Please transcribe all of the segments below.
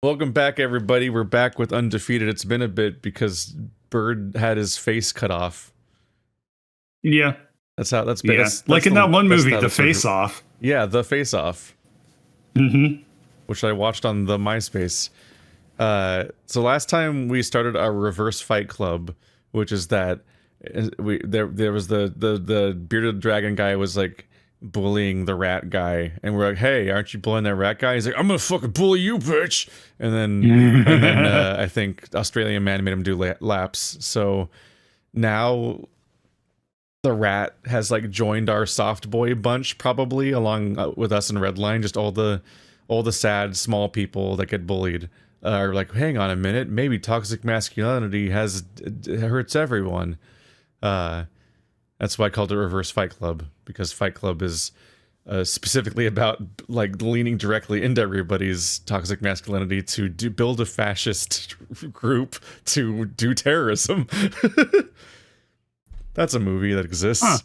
Welcome back, everybody. We're back with Undefeated. It's been a bit because Bird had his face cut off. Yeah. That's how that's been. Yeah. That's like in that one movie, The surgery. Face Off. Yeah, The Face Off. Mm-hmm. Which I watched on the MySpace. So last time we started our reverse fight club, which is that there was the bearded dragon guy was like bullying the rat guy, and we're like, hey, aren't you bullying that rat guy? He's like, I'm gonna fucking bully you, bitch. And then I think Australian man made him do laps. So now the rat has like joined our soft boy bunch, probably along with us in Redline. Just all the sad small people that get bullied are like, hang on a minute, maybe toxic masculinity hurts everyone. That's why I called it Reverse Fight Club, because Fight Club is specifically about like leaning directly into everybody's toxic masculinity to build a fascist group to do terrorism. That's a movie that exists. Huh.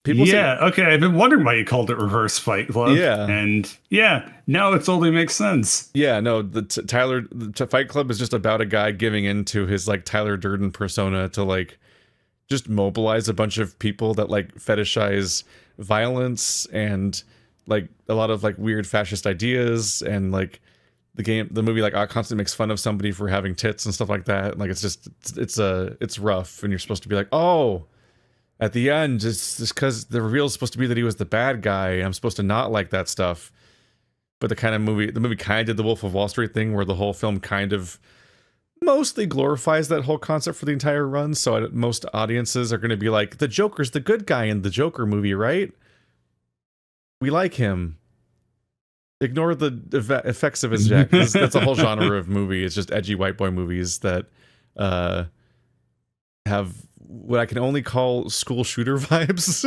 Okay. I've been wondering why you called it Reverse Fight Club. Yeah. And yeah, now it totally makes sense. Yeah, no, the Fight Club is just about a guy giving into his like Tyler Durden persona to like just mobilize a bunch of people that like fetishize violence and like a lot of like weird fascist ideas, and like the movie like constantly makes fun of somebody for having tits and stuff like that. Like it's rough, and you're supposed to be like, oh, at the end, it's just because the reveal is supposed to be that he was the bad guy. I'm supposed to not like that stuff. But the movie kind of did the Wolf of Wall Street thing, where the whole film kind of mostly glorifies that whole concept for the entire run. So most audiences are going to be like, the Joker's the good guy in the Joker movie, right? We like him. Ignore the effects of his jacket. That's a whole genre of movie. It's just edgy white boy movies that have what I can only call school shooter vibes.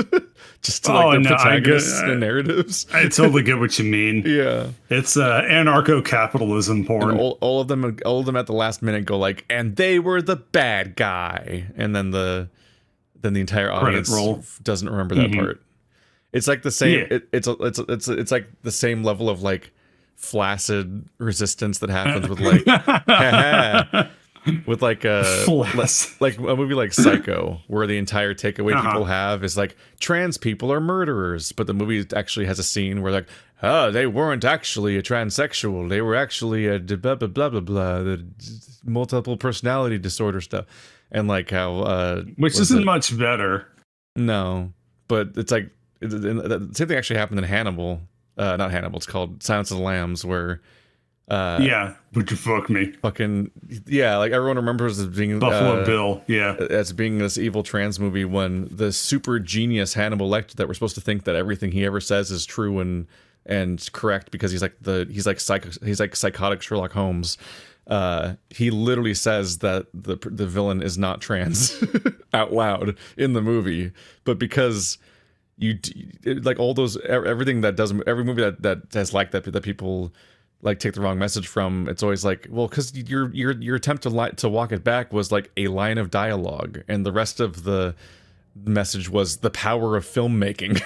Just to like the protagonists and narratives. I totally get what you mean. Yeah. It's anarcho-capitalism porn. And all of them at the last minute go like, and they were the bad guy. And then the entire audience doesn't remember that part. It's like the same. Yeah. It's like the same level of like flaccid resistance that happens with like, with like like a movie like Psycho, where the entire takeaway people have is like, trans people are murderers, but the movie actually has a scene where like, oh, they weren't actually a transsexual, they were actually a blah blah blah blah blah, the multiple personality disorder stuff, and like how which isn't much better. No, but it's like the same thing actually happened in Hannibal. Not Hannibal. It's called Silence of the Lambs, where. Yeah, would you fuck me? Fucking yeah, like everyone remembers as being Buffalo Bill, yeah, as being this evil trans movie, when the super genius Hannibal Lecter that we're supposed to think that everything he ever says is true and correct because he's like psychotic Sherlock Holmes. He literally says that the villain is not trans out loud in the movie, but because like all those everything that does every movie that has like that people like take the wrong message from, it's always like, well, because your attempt to walk it back was like a line of dialogue, and the rest of the message was the power of filmmaking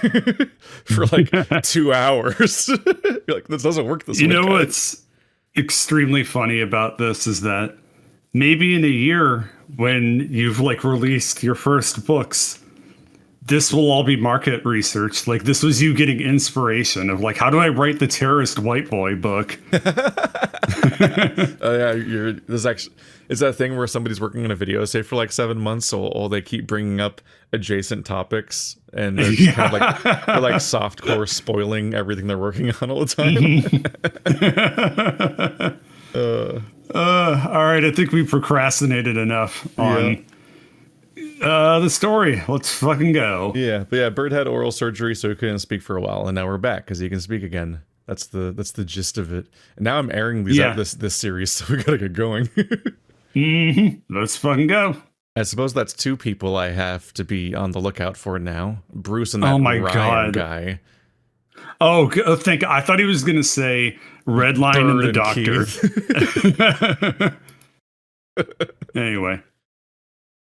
for like 2 hours. You're like, this doesn't work this way. You know what's extremely funny about this is that maybe in a year, when you've like released your first books, this will all be market research. Like, this was you getting inspiration of like, how do I write the terrorist white boy book? Oh yeah, there's actually, it's that thing where somebody's working on a video essay for like 7 months, so all they keep bringing up adjacent topics, and they're just kind of like they're like softcore spoiling everything they're working on all the time. All right, I think we procrastinated enough on. The story. Let's fucking go. Yeah, but yeah, Bird had oral surgery, so he couldn't speak for a while, and now we're back because he can speak again. That's the gist of it. And now I'm airing these out this series, so we gotta get going. Let's fucking go. I suppose that's 2 people I have to be on the lookout for now. Bruce and that Ryan guy. Oh, I thought he was gonna say Redline and the Doctor. Anyway.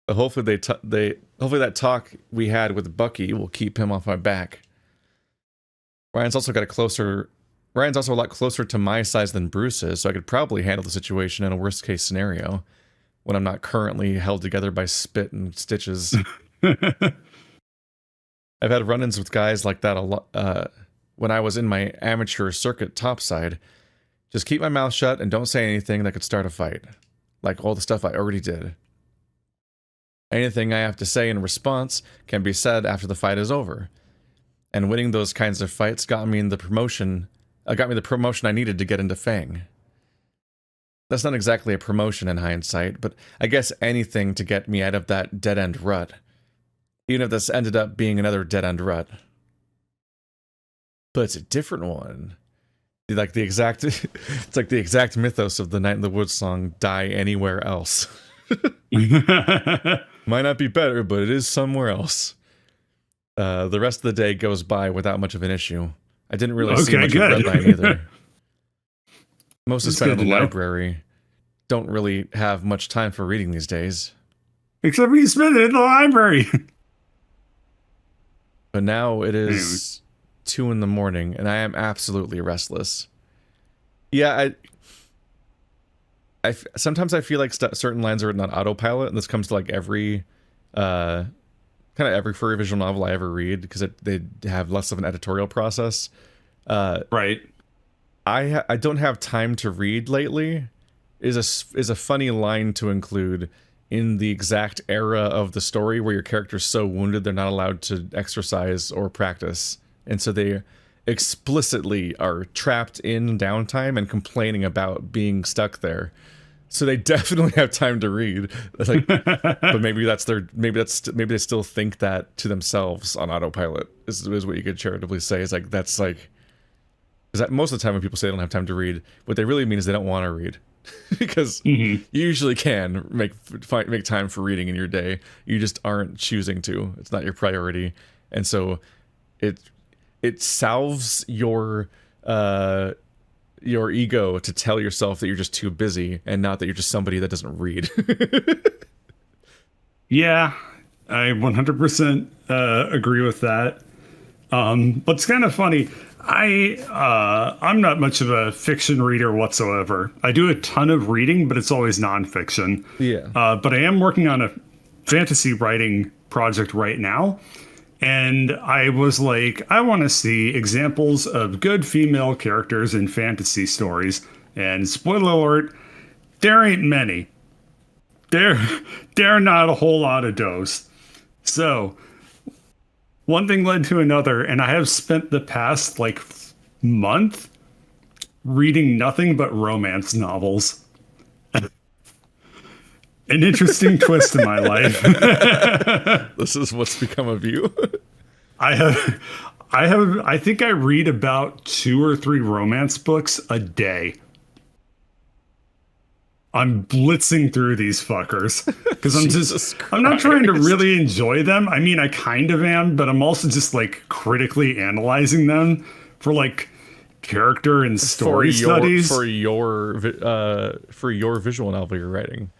Hopefully hopefully that talk we had with Bucky will keep him off my back. Ryan's also got a closer Ryan's also a lot closer to my size than Bruce is, so I could probably handle the situation in a worst case scenario when I'm not currently held together by spit and stitches. I've had run-ins with guys like that a lot when I was in my amateur circuit topside. Just keep my mouth shut and don't say anything that could start a fight. Like all the stuff I already did. Anything I have to say in response can be said after the fight is over. And winning those kinds of fights got me the promotion I needed to get into FANG. That's not exactly a promotion in hindsight, but I guess anything to get me out of that dead-end rut. Even if this ended up being another dead-end rut. But it's a different one. It's like the exact mythos of the Night in the Woods song, Die Anywhere Else. Might not be better, but it is somewhere else. The rest of the day goes by without much of an issue. I didn't really see much of Redline either. Mostly spent in the library. Don't really have much time for reading these days. Except we spend it in the library. But now it is 2 in the morning, and I am absolutely restless. Yeah, sometimes I feel like certain lines are written on autopilot, and this comes to like every kind of every furry visual novel I ever read, because they have less of an editorial process. Right. I don't have time to read lately is a funny line to include in the exact era of the story where your character's so wounded they're not allowed to exercise or practice, and so they explicitly are trapped in downtime and complaining about being stuck there. So they definitely have time to read. Like, but maybe they still think that to themselves on autopilot. Is what you could charitably say. Is like that's like, is that most of the time when people say they don't have time to read, what they really mean is they don't want to read, because you usually can make time for reading in your day. You just aren't choosing to. It's not your priority, and so it salves your ego to tell yourself that you're just too busy and not that you're just somebody that doesn't read. Yeah, I 100% agree with that. But it's kind of funny. I'm not much of a fiction reader whatsoever. I do a ton of reading, but it's always nonfiction. Yeah. But I am working on a fantasy writing project right now. And I was like, I want to see examples of good female characters in fantasy stories. And spoiler alert, there ain't many. There are not a whole lot of those. So one thing led to another, and I have spent the past like month reading nothing but romance novels. An interesting twist in my life. This is what's become of you. I think I read about 2 or 3 romance books a day. I'm blitzing through these fuckers because I'm not trying to really enjoy them. I mean, I kind of am, but I'm also just like critically analyzing them for like character and story studies for your visual novel you're writing.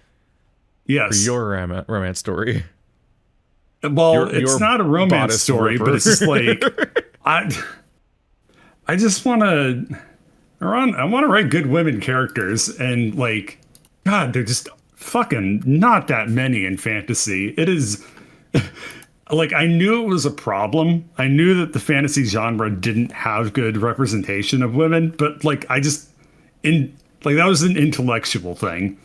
Yes. For your romance story. Well, it's not a romance story, but it's just like I just want to I want to write good women characters, and like God, they're just fucking not that many in fantasy. It is like I knew it was a problem. I knew that the fantasy genre didn't have good representation of women, but like that was an intellectual thing.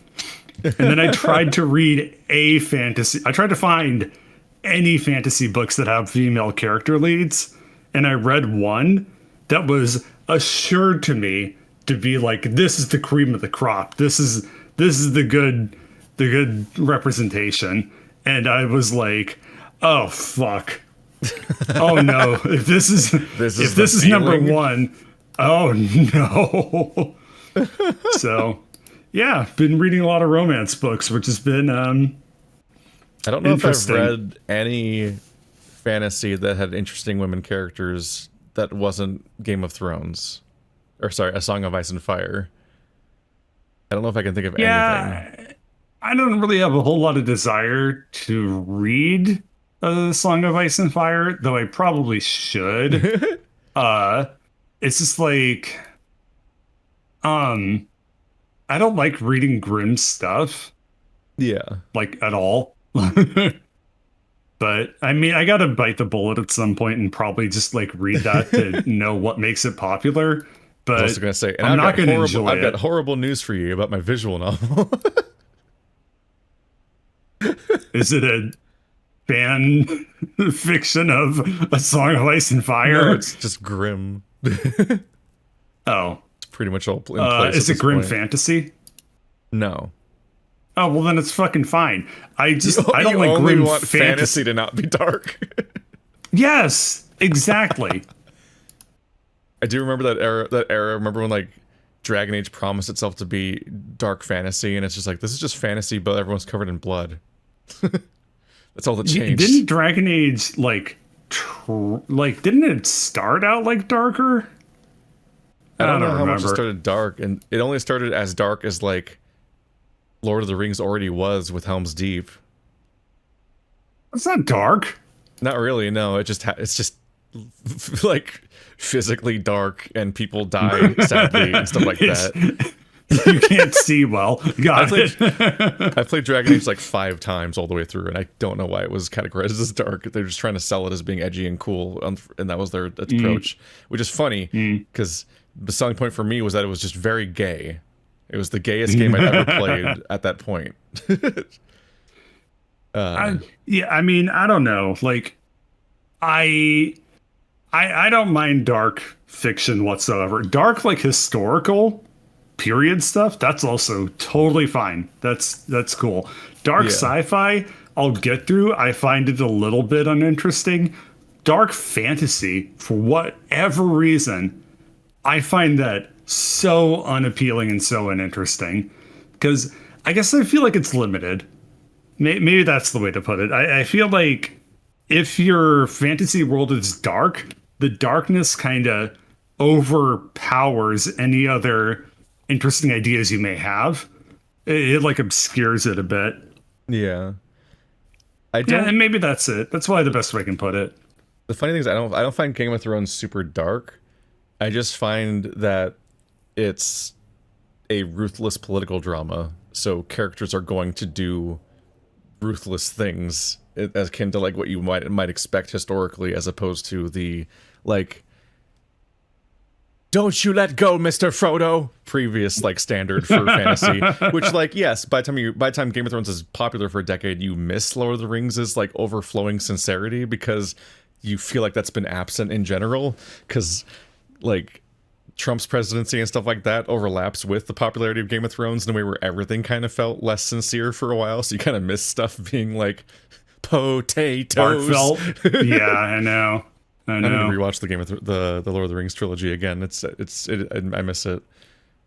And then I tried to read I tried to find any fantasy books that have female character leads, and I read one that was assured to me to be like, this is the cream of the crop. This is the good representation. And I was like, oh fuck. Oh no. If this is number 1, oh no. So yeah, been reading a lot of romance books, which has been I don't know if I've read any fantasy that had interesting women characters that wasn't Game of Thrones. Or sorry, A Song of Ice and Fire. I don't know if I can think of anything. I don't really have a whole lot of desire to read A Song of Ice and Fire, though I probably should. It's just like I don't like reading grim stuff, Yeah. like at all. But I mean, I gotta bite the bullet at some point and probably just like read that to know what makes it popular. I was But also gonna say, and I'm not gonna enjoy I've got it. horrible news for you about my visual novel. Is it a fan fiction of A Song of Ice and No, Fire? it's just grim. It's Oh, pretty much all in place at is it this grim point. fantasy? No. Oh, well then it's fucking fine. I don't You like only grim want fantasy fantasy. to not be dark. Yes, exactly. I do remember that era. Remember when like Dragon Age promised itself to be dark fantasy, and it's just like this is just fantasy, but everyone's covered in blood. That's all that changed. Didn't Dragon Age didn't it start out like darker? I don't know how much it remember. started dark, and it only started as dark as like Lord of the Rings already was with Helm's Deep. It's not dark. Not really, no. It's just like physically dark, and people die sadly and stuff like that. You can't see well. Got it. I played Dragon Age like 5 times all the way through, and I don't know why it was categorized as dark. They're just trying to sell it as being edgy and cool, and that was their approach, which is funny because the selling point for me was that it was just very gay. It was the gayest game I'd ever played at that point. Yeah, I mean, I don't know. Like, I don't mind dark fiction whatsoever. Dark, like historical period stuff, that's also totally fine. That's cool. Dark Yeah. sci-fi, I'll get through. I find it a little bit uninteresting. Dark fantasy, for whatever reason, I find that so unappealing and so uninteresting. Because I guess I feel like it's limited. Maybe that's the way to put it. I feel like if your fantasy world is dark, the darkness kind of overpowers any other interesting ideas you may have. It like obscures it a bit. Yeah, Yeah, and maybe that's it. That's probably the best way I can put it. the funny thing is I don't find Game of Thrones super dark. I just find that it's a ruthless political drama. So characters are going to do ruthless things as akin to like what you might expect historically, as opposed to the like "Don't you let go, Mr. Frodo" previous like standard for fantasy. Which like yes, by the time Game of Thrones is popular for a decade, you miss Lord of the Rings' like overflowing sincerity because you feel like that's been absent in general. Because like Trump's presidency and stuff like that overlaps with the popularity of Game of Thrones in a way where everything kind of felt less sincere for a while. So you kind of miss stuff being like potatoes. Heartfelt. Yeah, I know. I I need to know. rewatch the the Lord of the Rings trilogy again. I miss it.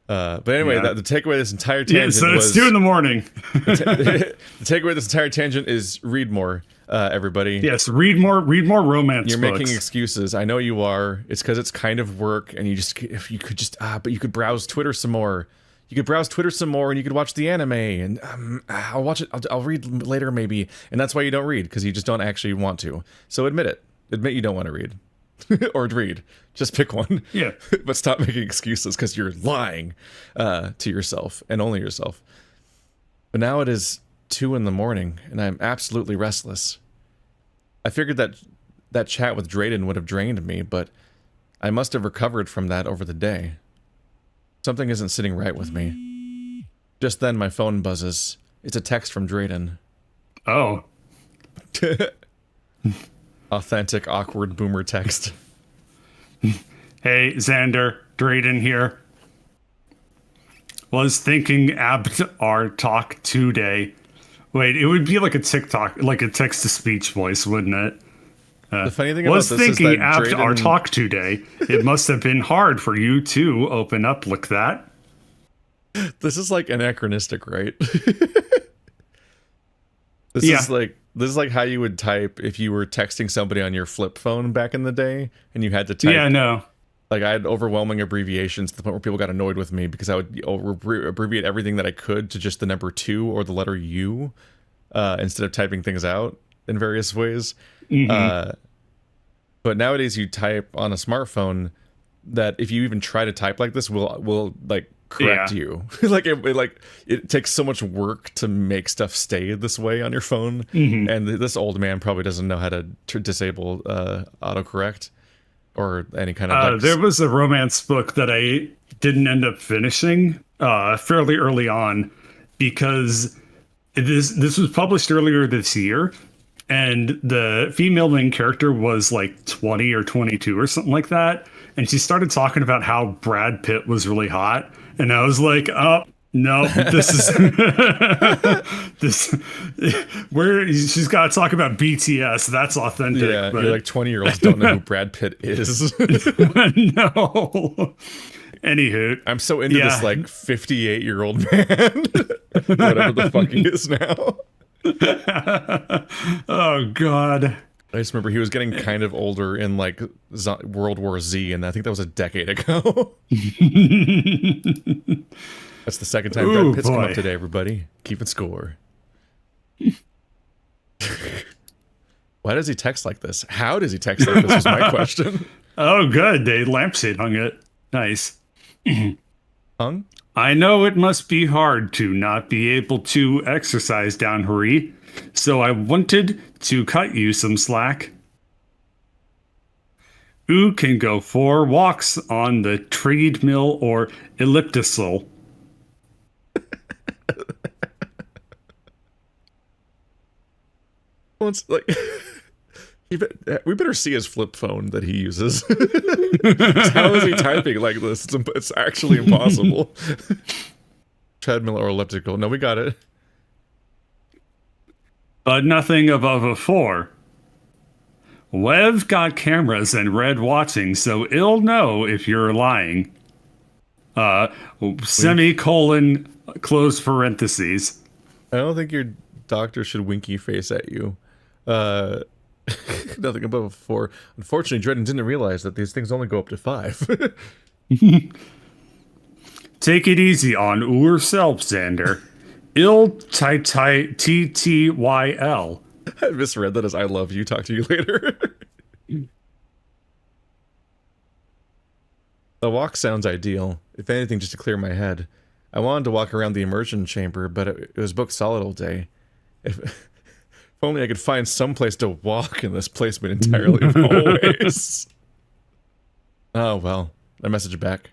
But anyway, Yeah. the takeaway of this entire Yeah, tangent so was it's 2 in the morning. the takeaway of this entire tangent is read more, everybody. Yes, read more romance You're books. making excuses. I know you are. It's because it's kind of work, and you just if you could just but you could browse Twitter some more. You could browse Twitter some more, and you could watch the anime, and I'll watch it. I'll read later maybe, and that's why you don't read because you just don't actually want to. So admit it. Admit you don't want to read, or read. Just pick one. Yeah. But stop making excuses because you're lying to yourself and only yourself. But now it is 2 in the morning, and I'm absolutely restless. I figured that chat with Drayden would have drained me, but I must have recovered from that over the day. Something isn't sitting right with me. Just then my phone buzzes. It's a text from Drayden. Oh. Authentic, awkward boomer text. Hey, Zander, Drayden here. Was thinking apt our talk today. Wait, it would be like a TikTok, like a text-to-speech voice, wouldn't it? The funny thing about Was this is thinking that apt our Drayden, talk today. It must have been hard for you to open up like that. this is like anachronistic, right? Yeah. This is like how you would type if you were texting somebody on your flip phone back in the day and you had to type. Yeah, no. Like I had overwhelming abbreviations to the point where people got annoyed with me because I would abbreviate everything that I could to just the number 2 or the letter U instead of typing things out in various ways. But nowadays you type on a smartphone that if you even try to type like this will like correct you. Like it takes so much work to make stuff stay this way on your phone, and this old man probably doesn't know how to disable autocorrect or any kind of. There was a romance book that I didn't end up finishing fairly early on because this was published earlier this year, and the female main character was like 20 or 22 or something like that, and she started talking about how Brad Pitt was really hot, and I was like, oh no, this is this where she's got to talk about BTS. That's authentic. Yeah, but you're like 20-year-olds don't know who Brad Pitt is. No. Anywho, I'm so into this like 58-year-old man, whatever the fuck he is now. Oh God. I just remember he was getting kind of older in like World War Z, and I think that was a decade ago. That's the second time Brad Pitt's come up today, everybody. Keeping score. Why does he text like this? How does he text like this was my question. Oh, good. They lampshade hung it. Nice. Hung? I know it must be hard to not be able to exercise down Hurry, so I wanted to cut you some slack. Who can go for walks on the treadmill or elliptical? Once like we better see his flip phone that he uses. How is he typing like this? It's actually impossible. Treadmill or elliptical. No, we got it. But nothing above a 4. We've got cameras and Red watching, so it'll know if you're lying. Semicolon, close parentheses. I don't think your doctor should winky face at you. Nothing above a 4. Unfortunately, Dredden didn't realize that these things only go up to 5. Take it easy on yourself, Zander. TTYL. I misread that as I love you. Talk to you later. The walk sounds ideal. If anything, just to clear my head. I wanted to walk around the immersion chamber, but it was booked solid all day. If only I could find some place to walk in this place made entirely of hallways. Oh, well. I messaged back.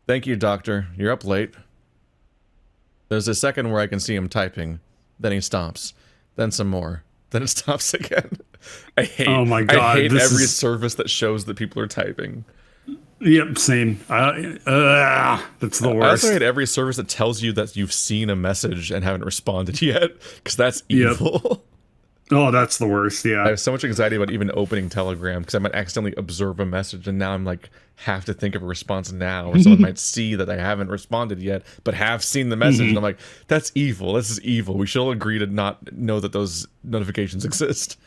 Thank you, doctor. You're up late. There's a second where I can see him typing. Then he stops. Then some more. Then it stops again. I hate, oh my God, I hate every service that shows that people are typing. Yep, same. That's the worst. I also hate every service that tells you that you've seen a message and haven't responded yet, because that's evil. Yep. Oh, that's the worst, yeah. I have so much anxiety about even opening Telegram, because I might accidentally observe a message, and now I'm like, have to think of a response now, or someone might see that I haven't responded yet, but have seen the message, and I'm like, that's evil, this is evil. We should all agree to not know that those notifications exist.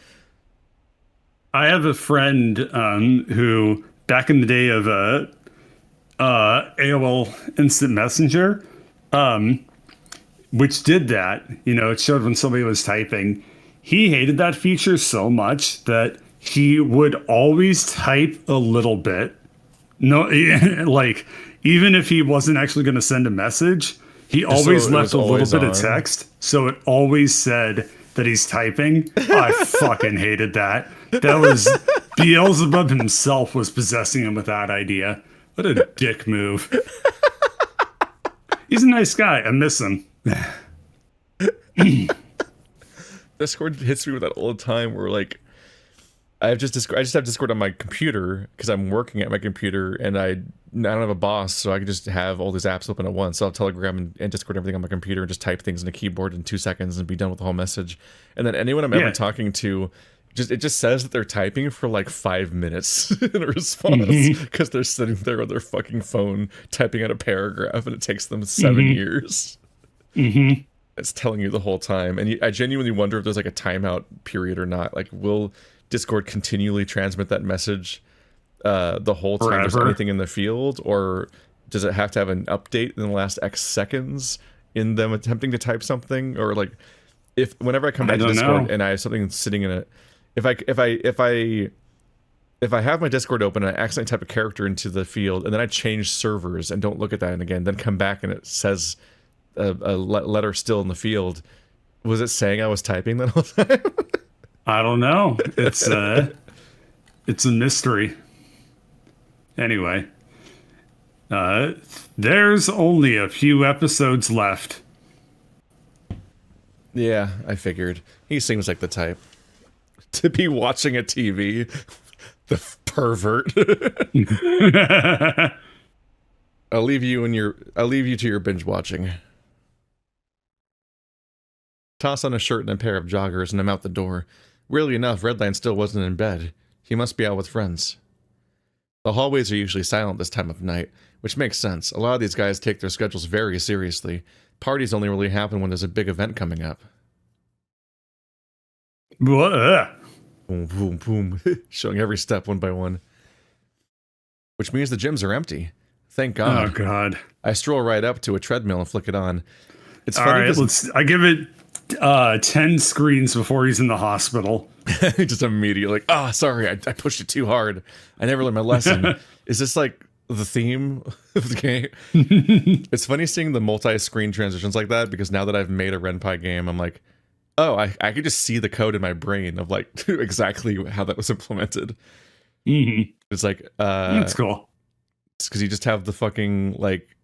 I have a friend who, back in the day of AOL Instant Messenger, which did that, you know, it showed when somebody was typing. He hated that feature so much that he would always type a little bit. No, like, even if he wasn't actually going to send a message, he always left a little bit of text. So it always said that he's typing. I fucking hated that. That was Beelzebub himself was possessing him with that idea. What a dick move. He's a nice guy. I miss him. Discord hits me with that all the time where like I just have Discord on my computer because I'm working at my computer and I don't have a boss, so I can just have all these apps open at once. So I'll Telegram and Discord everything on my computer and just type things in a keyboard in 2 seconds and be done with the whole message. And then anyone I'm ever talking to, it just says that they're typing for like 5 minutes in a response because they're sitting there on their fucking phone typing out a paragraph and it takes them 7 years. It's telling you the whole time, and I genuinely wonder if there's like a timeout period or not. Like, will Discord continually transmit that message the whole time there's anything in the field, or does it have to have an update in the last X seconds in them attempting to type something? Or like, if whenever I come back to Discord and I have something sitting in it, if I if I have my Discord open and I accidentally type a character into the field and then I change servers and don't look at that and again, then come back and it says a letter still in the field, was it saying I was typing that whole time? I don't know. It's a mystery. Anyway, there's only a few episodes left. Yeah, I figured. He seems like the type to be watching a TV. The pervert. I'll leave you to your binge watching. Toss on a shirt and a pair of joggers and I'm out the door. Weirdly enough, Redline still wasn't in bed. He must be out with friends. The hallways are usually silent this time of night, which makes sense. A lot of these guys take their schedules very seriously. Parties only really happen when there's a big event coming up. What? Boom, boom, boom. Showing every step one by one. Which means the gyms are empty. Thank God. Oh, God. I stroll right up to a treadmill and flick it on. It's All funny. right, I give it 10 screens before he's in the hospital. Just immediately like, oh, sorry, I pushed it too hard. I never learned my lesson. Is this like the theme of the game? It's funny seeing the multi-screen transitions like that because now that I've made a Ren'Py game, I'm like, oh, I could just see the code in my brain of like exactly how that was implemented. Mm-hmm. It's like, that's cool. It's because you just have the fucking like,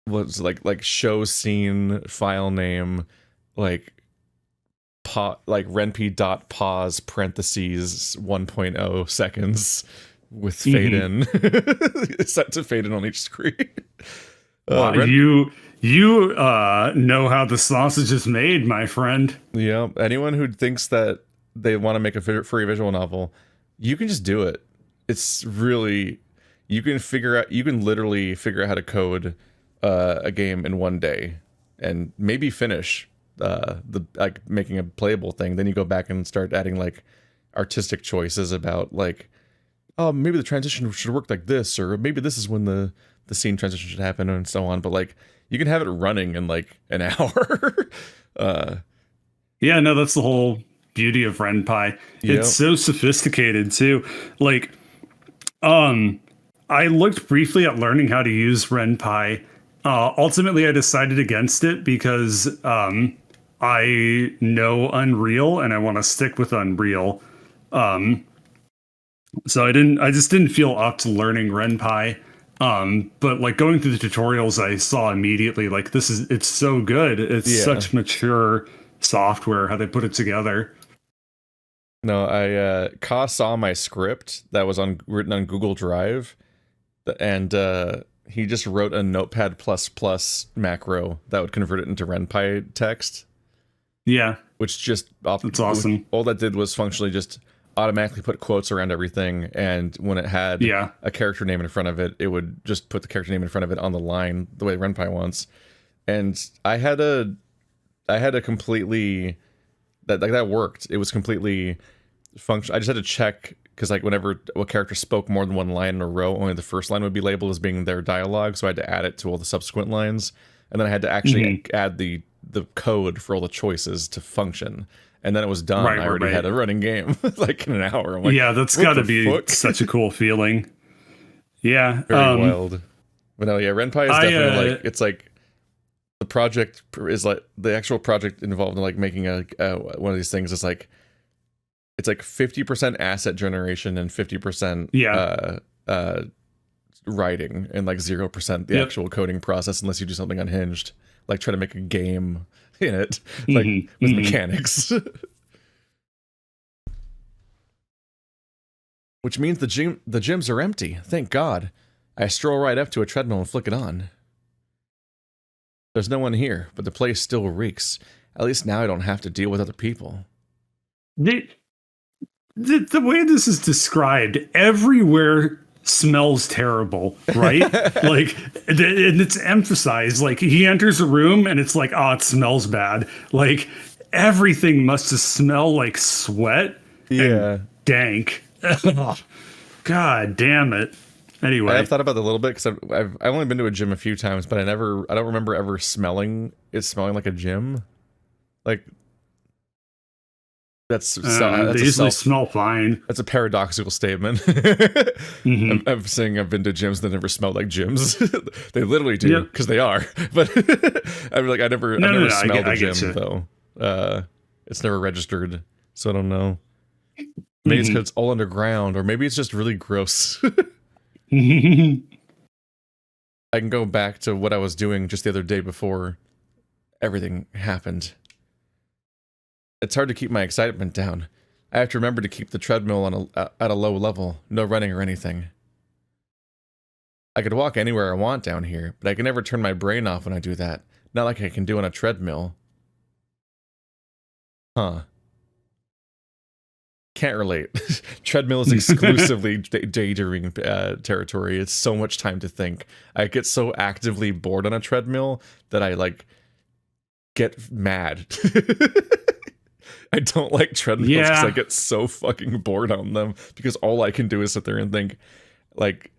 what's like show scene file name, like renp.pause parentheses 1.0 seconds with fade in. It's set to fade in on each screen. Wow, you know how the sausage is made, my friend. Yeah, anyone who thinks that they want to make a free visual novel, you can just do it. It's really, you can literally figure out how to code a game in one day and maybe finish the like making a playable thing. Then you go back and start adding like artistic choices about like, oh, maybe the transition should work like this, or maybe this is when the scene transition should happen, and so on. But like, you can have it running in like an hour. Yeah, no, that's the whole beauty of Ren'Py. It's so sophisticated too. Like, I looked briefly at learning how to use Ren'Py. Ultimately, I decided against it because I know Unreal and I want to stick with Unreal. So I just didn't feel up to learning Ren'Py. But like going through the tutorials, I saw immediately like it's so good. It's such mature software, how they put it together. No, Ka saw my script that was written on Google Drive, and he just wrote a Notepad++ macro that would convert it into Ren'Py text. Yeah, which just that's awesome. All that did was functionally just automatically put quotes around everything, and when it had a character name in front of it, it would just put the character name in front of it on the line the way Ren'Py wants. And I had a completely that worked. It was completely function. I just had to check because like whenever a character spoke more than one line in a row, only the first line would be labeled as being their dialogue, so I had to add it to all the subsequent lines, and then I had to actually add the code for all the choices to function. And then it was done. I already had a running game like in an hour. I'm like, yeah, that's got to be such a cool feeling. Yeah, very wild. But no, yeah, Ren'Py is definitely like, it's like the project is like the actual project involved in like making a one of these things is like it's like 50% asset generation and 50% writing and like 0% the actual coding process unless you do something unhinged, like try to make a game in it, like with mechanics. Which means the gyms are empty. Thank God. I stroll right up to a treadmill and flick it on. There's no one here, but the place still reeks. At least now I don't have to deal with other people. The way this is described, everywhere smells terrible, right? Like, and it's emphasized, like he enters a room and it's like, oh, it smells bad. Like everything must just smell like sweat and dank. God damn it. Anyway, I've thought about it a little bit because I've only been to a gym a few times, but I don't remember ever smelling like a gym. Like They usually smell fine. That's a paradoxical statement. I'm saying I've been to gyms that never smelled like gyms. They literally do, because they are. But I'm like, I've never smelled a gym though. It's never registered, so I don't know. Maybe it's because it's all underground, or maybe it's just really gross. I can go back to what I was doing just the other day before everything happened. It's hard to keep my excitement down. I have to remember to keep the treadmill on at a low level, no running or anything. I could walk anywhere I want down here, but I can never turn my brain off when I do that. Not like I can do on a treadmill. Huh. Can't relate. Treadmill is exclusively daydreaming territory. It's so much time to think. I get so actively bored on a treadmill that I, like, get mad. I don't like treadmills because I get so fucking bored on them because all I can do is sit there and think. Like,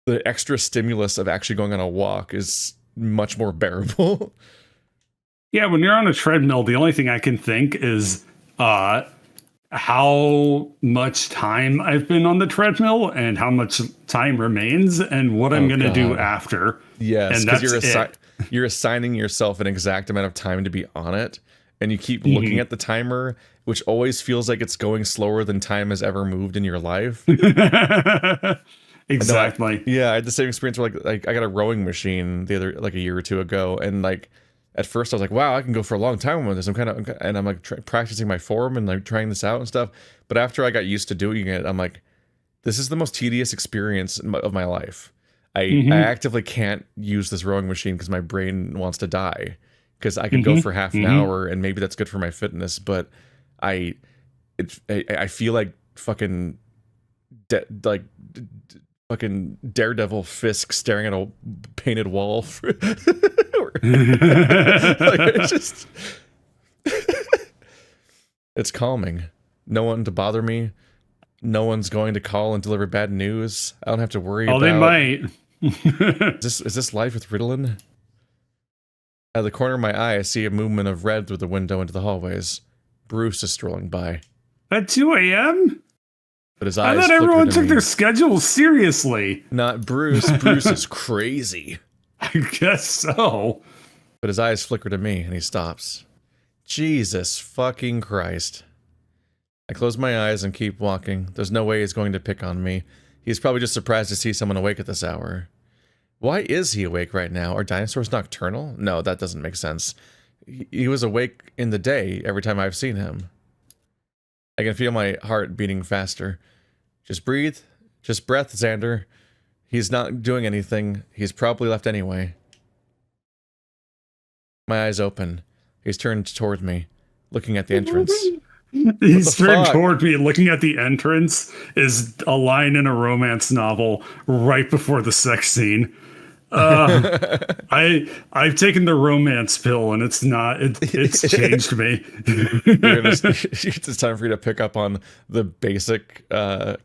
the extra stimulus of actually going on a walk is much more bearable. Yeah, when you're on a treadmill, the only thing I can think is how much time I've been on the treadmill and how much time remains and what I'm going to do after. Yes, because you're assigning yourself an exact amount of time to be on it. And you keep looking at the timer, which always feels like it's going slower than time has ever moved in your life. Exactly. I had the same experience where like I got a rowing machine a year or two ago, and like at first I was like, wow, I can go for a long time with this. I'm like practicing my form and like trying this out and stuff. But after I got used to doing it, I'm like, this is the most tedious experience of my life. I actively can't use this rowing machine because my brain wants to die. Because I could go for half an hour and maybe that's good for my fitness, but I feel like fucking fucking Daredevil Fisk staring at a painted wall. It's calming. No one to bother me. No one's going to call and deliver bad news. I don't have to worry about. They might. Is this life with Ritalin? Out of the corner of my eye, I see a movement of red through the window into the hallways. Bruce is strolling by. At 2 a.m.? But his eyes I thought everyone took their schedules seriously. Not Bruce. Bruce is crazy. I guess so. But his eyes flicker to me, and he stops. Jesus fucking Christ. I close my eyes and keep walking. There's no way he's going to pick on me. He's probably just surprised to see someone awake at this hour. Why is he awake right now? Are dinosaurs nocturnal? No, that doesn't make sense. He was awake in the day every time I've seen him. I can feel my heart beating faster. Just breathe. Just breath, Zander. He's not doing anything. He's probably left anyway. My eyes open. He's turned toward me, looking at the entrance. He's turned toward me, looking at the entrance is a line in a romance novel right before the sex scene. I've taken the romance pill and it's changed me. It's time for you to pick up on the basic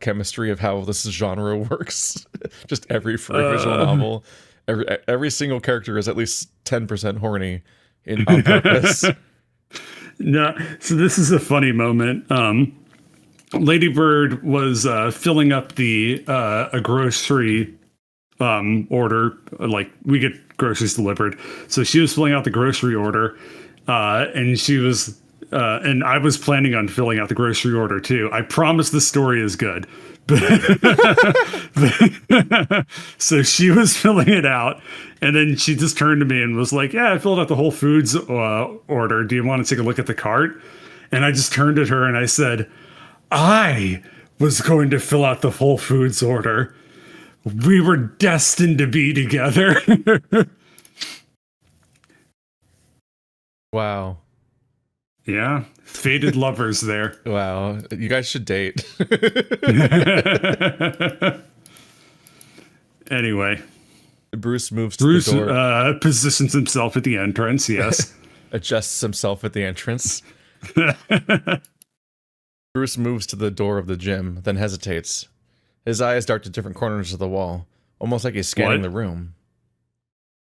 chemistry of how this genre works. Just every free visual novel, every single character is at least 10% horny on purpose. No, so this is a funny moment. Lady Bird was filling up a grocery order. Like, we get groceries delivered, so she was filling out the grocery order, and she was and I was planning on filling out the grocery order too. I promise the story is good. So she was filling it out, and then she just turned to me and was like, yeah, I filled out the Whole Foods order. Do you want to take a look at the cart? And I just turned at her and I said, I was going to fill out the Whole Foods order. We were destined to be together. Wow. Yeah, fated lovers there. Wow, you guys should date. Anyway, Bruce moves to the door. Positions himself at the entrance, yes. Adjusts himself at the entrance. Bruce moves to the door of the gym, then hesitates. His eyes dart to different corners of the wall, almost like he's scanning the room.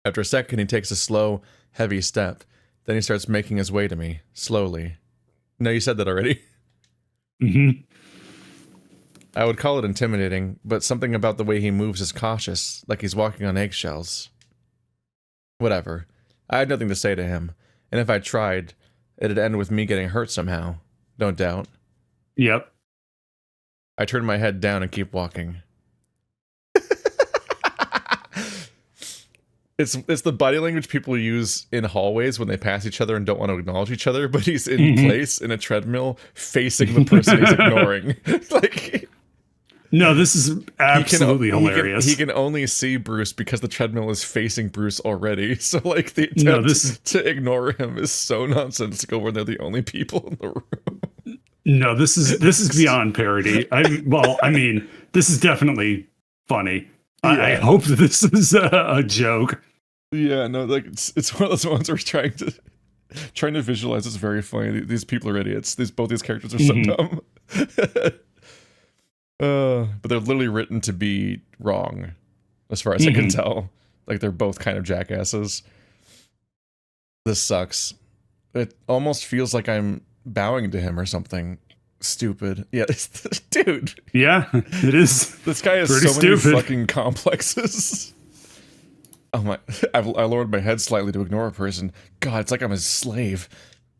After a second, he takes a slow, heavy step. Then he starts making his way to me, slowly. No, you said that already. Mm-hmm. I would call it intimidating, but something about the way he moves is cautious, like he's walking on eggshells. Whatever. I had nothing to say to him, and if I tried, it'd end with me getting hurt somehow. No doubt. Yep. I turned my head down and keep walking. It's the body language people use in hallways when they pass each other and don't want to acknowledge each other, but he's in place in a treadmill facing the person he's ignoring. Like, no, this is absolutely hilarious. He can only see Bruce because the treadmill is facing Bruce already. So like the attempt to ignore him is so nonsensical when they're the only people in the room. No, this is beyond parody. I mean, this is definitely funny. Yeah. I hope that this is a joke. Yeah, no, like it's one of those ones where trying to visualize is very funny. These people are idiots. Both these characters are so dumb. But they're literally written to be wrong, as far as I can tell. Like they're both kind of jackasses. This sucks. It almost feels like I'm bowing to him or something. Stupid. Yeah, dude. Yeah, it is. This guy has so many fucking complexes. Oh my! I lowered my head slightly to ignore a person. God, it's like I'm his slave.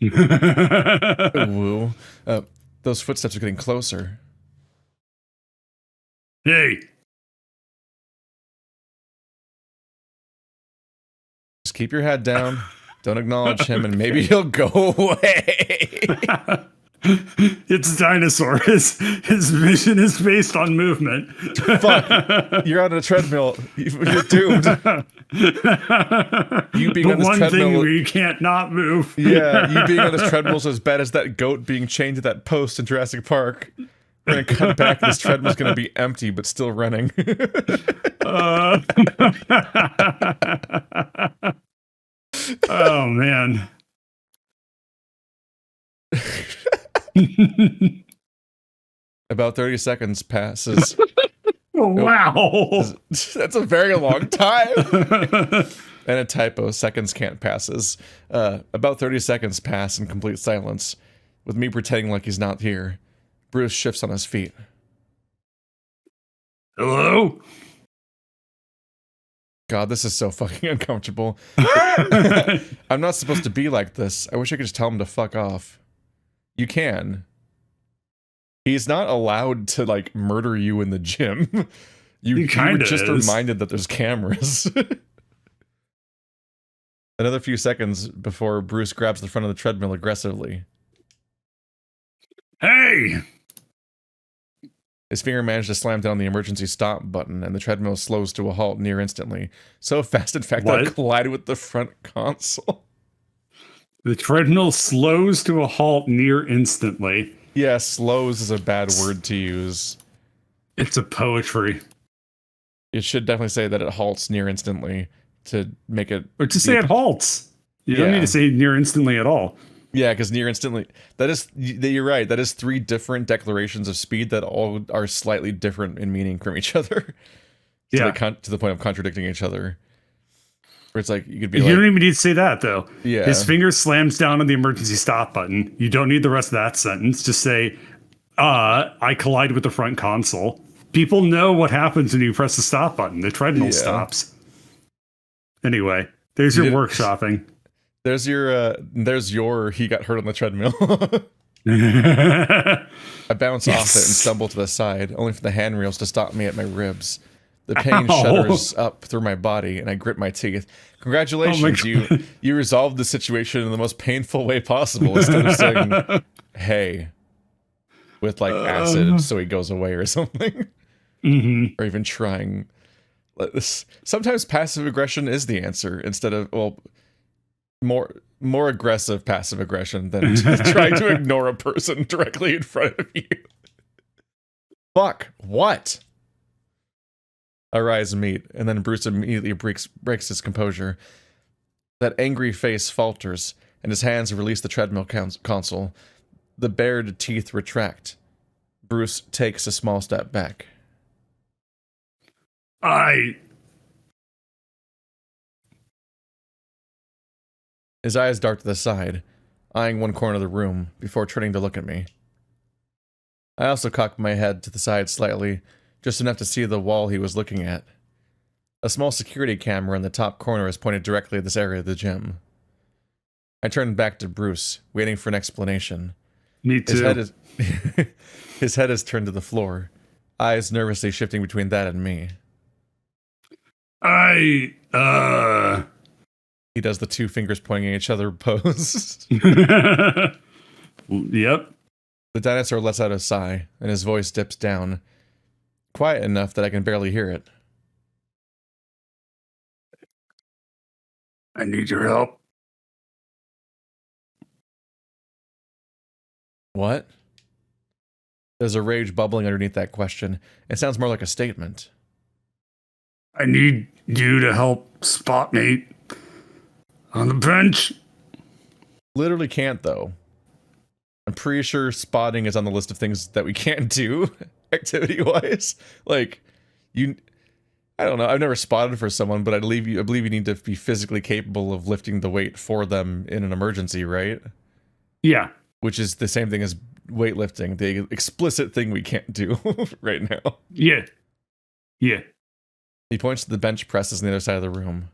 Woo. Those footsteps are getting closer. Hey. Just keep your head down. Don't acknowledge him, and maybe he'll go away. It's a dinosaur. His vision is based on movement. Fuck. You're on a treadmill. You're doomed. You being on this one treadmill. Thing where you can't not move. Yeah, you being on this treadmill is as bad as that goat being chained to that post in Jurassic Park. We're gonna cut back. This treadmill's gonna be empty, but still running. Oh man. About 30 seconds passes. Oh, wow. That's a very long time. And a typo, seconds can't passes. About 30 seconds pass in complete silence, with me pretending like he's not here. Bruce shifts on his feet. Hello? God, this is so fucking uncomfortable. I'm not supposed to be like this. I wish I could just tell him to fuck off. You can. He's not allowed to, like, murder you in the gym. You were just reminded that there's cameras. Another few seconds before Bruce grabs the front of the treadmill aggressively. Hey! His finger managed to slam down the emergency stop button, and the treadmill slows to a halt near instantly. So fast, in fact, that it collided with the front console. The treadmill slows to a halt near instantly. Yeah, slows is a bad word to use. It's a poetry. It should definitely say that it halts near instantly to make it... Or to say it halts. You don't need to say near instantly at all. Yeah, because near instantly... You're right. That is 3 different declarations of speed that all are slightly different in meaning from each other. To the point of contradicting each other. Where it's like, you could be like... You don't even need to say that, though. Yeah. His finger slams down on the emergency stop button. You don't need the rest of that sentence. Just say, I collide with the front console. People know what happens when you press the stop button. The treadmill stops. Anyway, there's your workshopping. There's your he got hurt on the treadmill. I bounce off it and stumble to the side, only for the handrails to stop me at my ribs. The pain shudders up through my body, and I grit my teeth. Congratulations, you resolved the situation in the most painful way possible, instead of saying, hey, with like acid so he goes away or something. Or even trying. Sometimes passive aggression is the answer, instead of, well, more aggressive passive aggression than trying to ignore a person directly in front of you. Fuck, what? Our eyes meet, and then Bruce immediately breaks his composure. That angry face falters, and his hands release the treadmill console. The bared teeth retract. Bruce takes a small step back. His eyes dart to the side. eyeing one corner of the room before turning to look at me. I also cocked my head to the side slightly, just enough to see the wall he was looking at. A small security camera in the top corner is pointed directly at this area of the gym. I turned back to Bruce, waiting for an explanation. Me too. His head is turned to the floor, eyes nervously shifting between that and me. He does the two fingers pointing at each other pose. Yep. The dinosaur lets out a sigh, and his voice dips down, quiet enough that I can barely hear it. I need your help. What? There's a rage bubbling underneath that question. It sounds more like a statement. I need you to help Spotmate on the bench. Literally can't, though. I'm pretty sure spotting is on the list of things that we can't do, activity-wise. Like, I don't know, I've never spotted for someone, but I believe you need to be physically capable of lifting the weight for them in an emergency, right? Yeah. Which is the same thing as weightlifting, the explicit thing we can't do right now. Yeah. Yeah. He points to the bench presses on the other side of the room.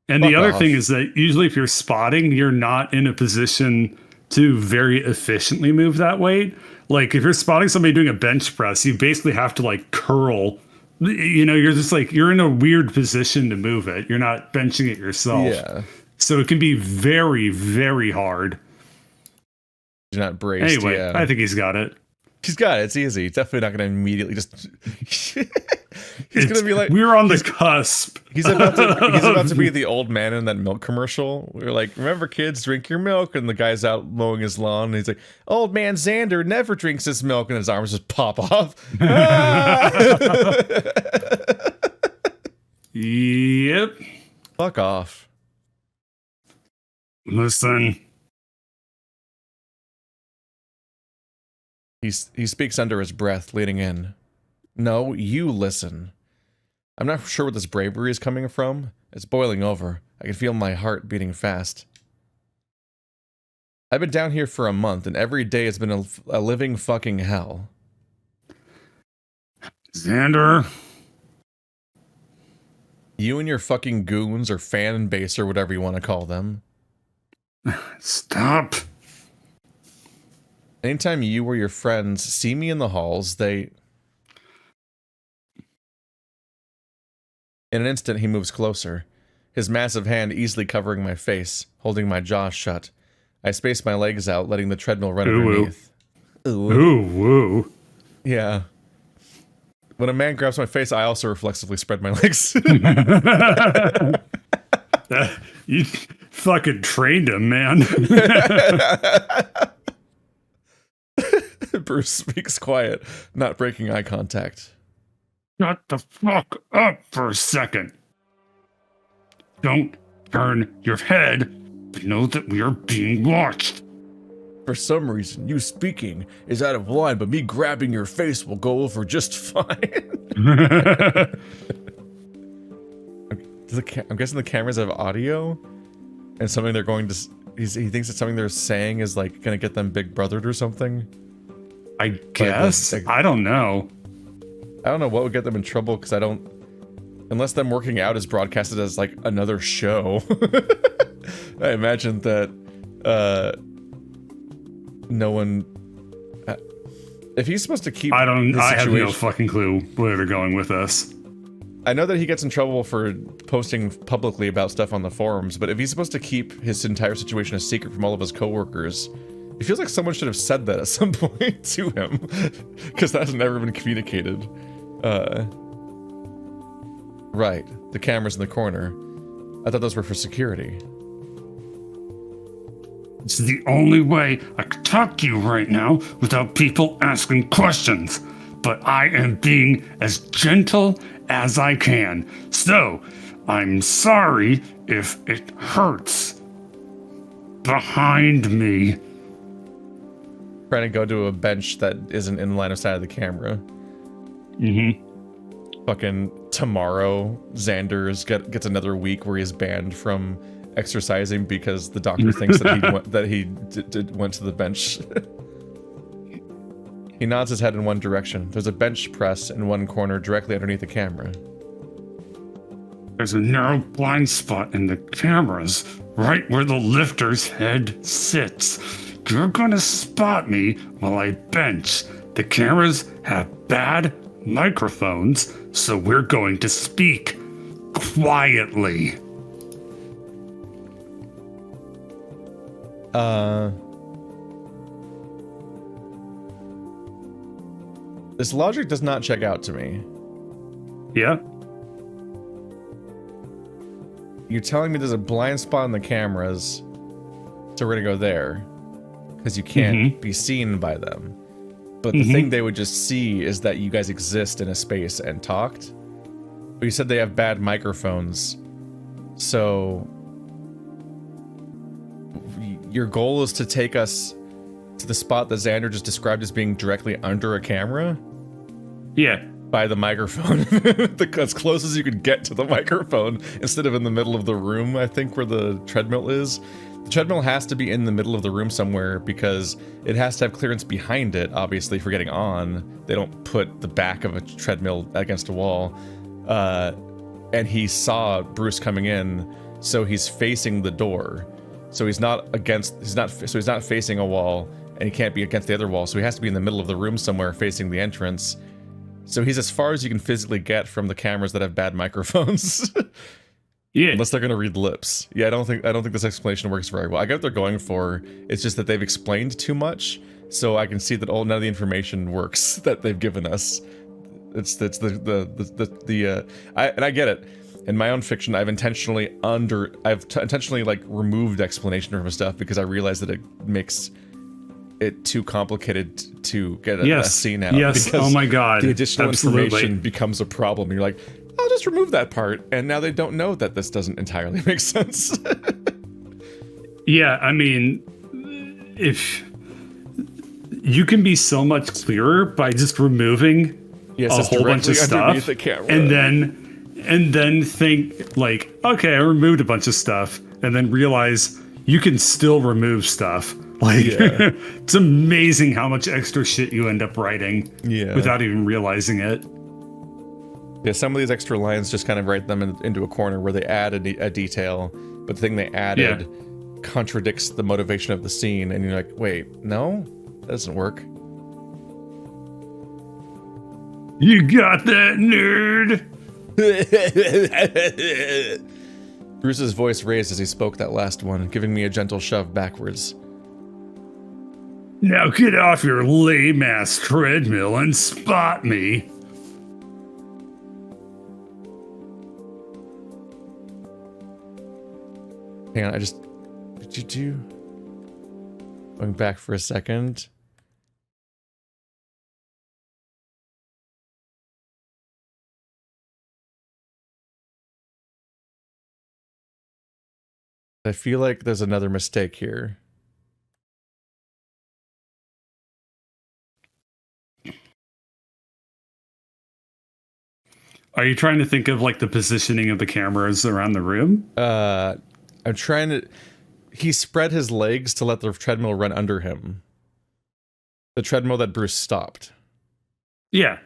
And the other thing is that usually if you're spotting, you're not in a position to very efficiently move that weight. Like if you're spotting somebody doing a bench press, you basically have to like curl. You know, you're just like, you're in a weird position to move it. You're not benching it yourself. Yeah. So it can be very, very hard. You're not braced. Anyway, yeah. I think he's got it. He's got it. It's easy. Definitely not going to immediately just... He's going to be like... We're on the cusp. He's about to be the old man in that milk commercial. We're like, remember kids, drink your milk. And the guy's out mowing his lawn. And he's like, old man Zander never drinks his milk. And his arms just pop off. Yep. Fuck off. Listen. He speaks under his breath, leaning in. No, you listen. I'm not sure where this bravery is coming from. It's boiling over. I can feel my heart beating fast. I've been down here for a month, and every day has been a living fucking hell. Zander. You and your fucking goons, or fan base, or whatever you want to call them. Stop. Anytime you or your friends see me in the halls, they... In an instant, he moves closer, his massive hand easily covering my face, holding my jaw shut. I space my legs out, letting the treadmill run underneath. Ooh. Ooh, woo. Yeah. When a man grabs my face, I also reflexively spread my legs. You fucking trained him, man. Bruce speaks quiet, not breaking eye contact. Shut the fuck up for a second. Don't turn your head. Know that we are being watched. For some reason, you speaking is out of line, but me grabbing your face will go over just fine. I'm guessing the cameras have audio, and something they're going to... He thinks that something they're saying is like going to get them big brothered or something. I guess. I don't know. I don't know what would get them in trouble, because I don't... Unless them working out is broadcasted as, like, another show. I imagine that, no one... If he's supposed to keep... I have no fucking clue where they're going with this. I know that he gets in trouble for posting publicly about stuff on the forums, but if he's supposed to keep his entire situation a secret from all of his coworkers, it feels like someone should have said that at some point to him, because that has never been communicated. Right, the cameras in the corner. I thought those were for security. It's the only way I could talk to you right now without people asking questions. But I am being as gentle as I can. So, I'm sorry if it hurts. Behind me. Trying to go to a bench that isn't in line of sight of the camera. Mm-hmm. Fucking tomorrow, Zander gets another week where he's banned from exercising because the doctor thinks that he went to the bench. He nods his head in one direction. There's a bench press in one corner directly underneath the camera. There's a narrow blind spot in the cameras, right where the lifter's head sits. You're gonna spot me while I bench. The cameras have bad microphones, so we're going to speak quietly. This logic does not check out to me. Yeah? You're telling me there's a blind spot in the cameras, so we're gonna go there, because you can't be seen by them. But the thing they would just see is that you guys exist in a space and talked. But you said they have bad microphones, so your goal is to take us to the spot that Zander just described as being directly under a camera? Yeah. By the microphone. As close as you could get to the microphone, instead of in the middle of the room, I think, where the treadmill is. The treadmill has to be in the middle of the room somewhere because it has to have clearance behind it, obviously, for getting on. They don't put the back of a treadmill against a wall. And he saw Bruce coming in, so he's facing the door. So he's not facing a wall, and he can't be against the other wall, so he has to be in the middle of the room somewhere facing the entrance. So he's as far as you can physically get from the cameras that have bad microphones. Yeah. Unless they're gonna read lips. Yeah, I don't think this explanation works very well. I get what they're going for. It's just that they've explained too much, so I can see that none of the information works that they've given us. It's I get it. In my own fiction, I've intentionally like removed explanation from stuff because I realize that it makes it too complicated to get a scene out. Yes. Oh my god. The additional information becomes a problem. You're like, I'll just remove that part, and now they don't know that this doesn't entirely make sense. Yeah, I mean, if you can be so much clearer by just removing a whole bunch of stuff, and then think like, okay, I removed a bunch of stuff, and then realize you can still remove stuff. Like, it's amazing how much extra shit you end up writing without even realizing it. Yeah, some of these extra lines just kind of write them into a corner where they add a detail, but the thing they added contradicts the motivation of the scene, and you're like, wait, no? That doesn't work. You got that, nerd? Bruce's voice raised as he spoke that last one, giving me a gentle shove backwards. Now get off your lame-ass treadmill and spot me. Hang on, did you going back for a second? I feel like there's another mistake here. Are you trying to think of like the positioning of the cameras around the room? I'm trying to... He spread his legs to let the treadmill run under him. The treadmill that Bruce stopped. Yeah.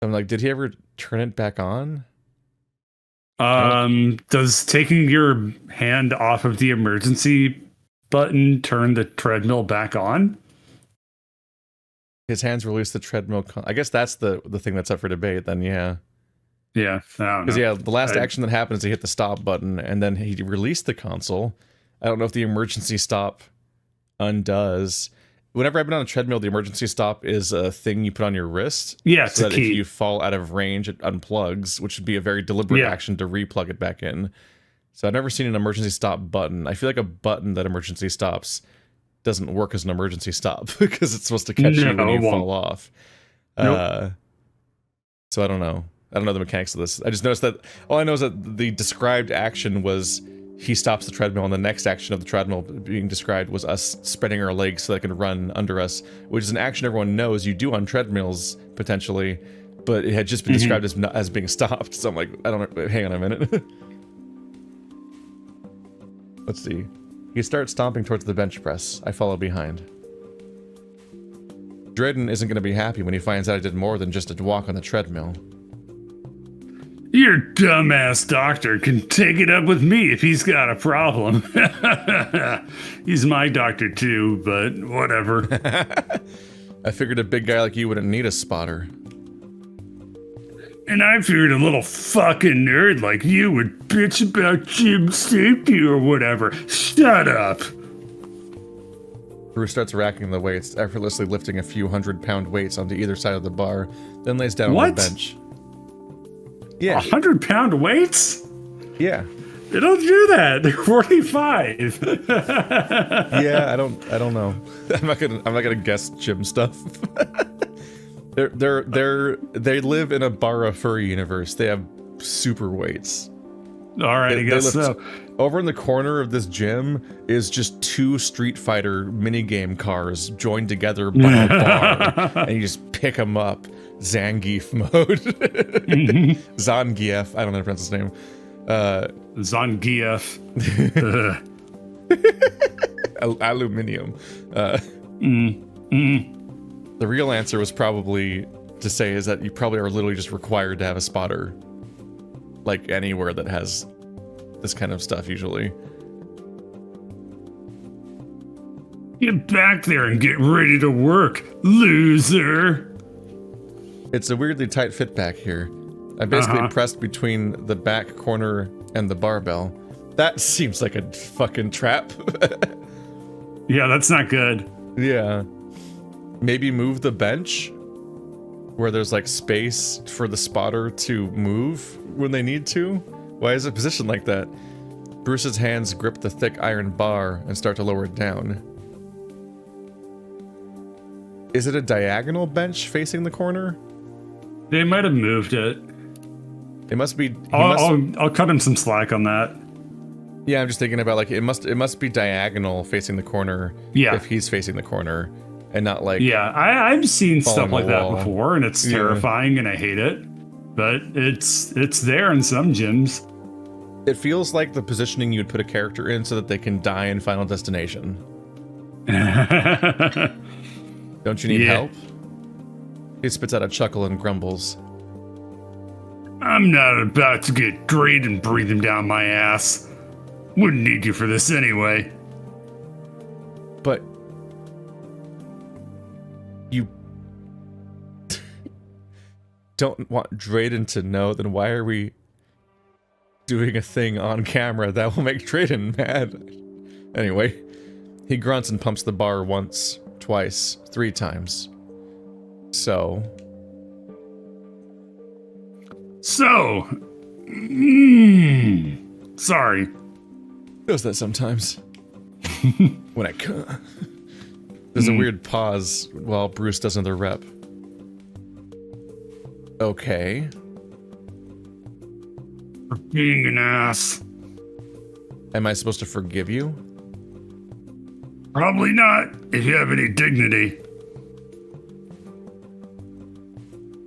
I'm like, did he ever turn it back on? Does taking your hand off of the emergency button turn the treadmill back on? His hands release the treadmill. I guess that's the thing that's up for debate then, yeah. Yeah, because the last action that happened is he hit the stop button and then he released the console. I don't know if the emergency stop undoes. Whenever I've been on a treadmill, the emergency stop is a thing you put on your wrist. Yeah, so that if you fall out of range, it unplugs, which would be a very deliberate action to replug it back in. So I've never seen an emergency stop button. I feel like a button that emergency stops doesn't work as an emergency stop because it's supposed to catch you when you fall off. So I don't know. I don't know the mechanics of this. I just noticed that all I know is that the described action was he stops the treadmill, and the next action of the treadmill being described was us spreading our legs so they can run under us, which is an action everyone knows you do on treadmills potentially, but it had just been described as being stopped. So I'm like, I don't know. Hang on a minute. Let's see. He starts stomping towards the bench press. I follow behind. Drayden isn't going to be happy when he finds out I did more than just a walk on the treadmill. Your dumbass doctor can take it up with me if he's got a problem. He's my doctor too, but whatever. I figured a big guy like you wouldn't need a spotter. And I figured a little fucking nerd like you would bitch about gym safety or whatever. Shut up. Bruce starts racking the weights, effortlessly lifting a few 100-pound weights onto either side of the bar, then lays down on the bench. Yeah. 100-pound weights? Yeah. They don't do that. They're 45. Yeah, I don't know. I'm not gonna guess gym stuff. They live in a Bara furry universe. They have super weights. All right, I guess so. Over in the corner of this gym is just 2 Street Fighter minigame cars joined together by a bar, and you just pick them up. Zangief mode. Zangief. I don't know how to pronounce his name. Zangief. Aluminium. The real answer was probably to say is that you probably are literally just required to have a spotter. Like anywhere that has this kind of stuff usually. Get back there and get ready to work, loser. It's a weirdly tight fit back here. I basically pressed between the back corner and the barbell. That seems like a fucking trap. Yeah, that's not good. Yeah. Maybe move the bench where there's like space for the spotter to move when they need to. Why is it positioned like that? Bruce's hands grip the thick iron bar and start to lower it down. Is it a diagonal bench facing the corner? They might have moved it. It must be. I'll cut him some slack on that. Yeah, I'm just thinking about like it must be diagonal facing the corner. Yeah. If he's facing the corner, and not like. Yeah, I've seen stuff like that wall. before, and it's terrifying, and I hate it. But it's there in some gyms. It feels like the positioning you'd put a character in so that they can die in Final Destination. Don't you need help? He spits out a chuckle and grumbles. I'm not about to get great and breathe him down my ass. Wouldn't need you for this anyway. But you don't want Drayden to know, then why are we doing a thing on camera that will make Drayden mad? Anyway, he grunts and pumps the bar once, twice, 3 times. So, sorry. does that sometimes. When I come. There's a weird pause while Bruce does another rep. Okay. For being an ass. Am I supposed to forgive you? Probably not, if you have any dignity.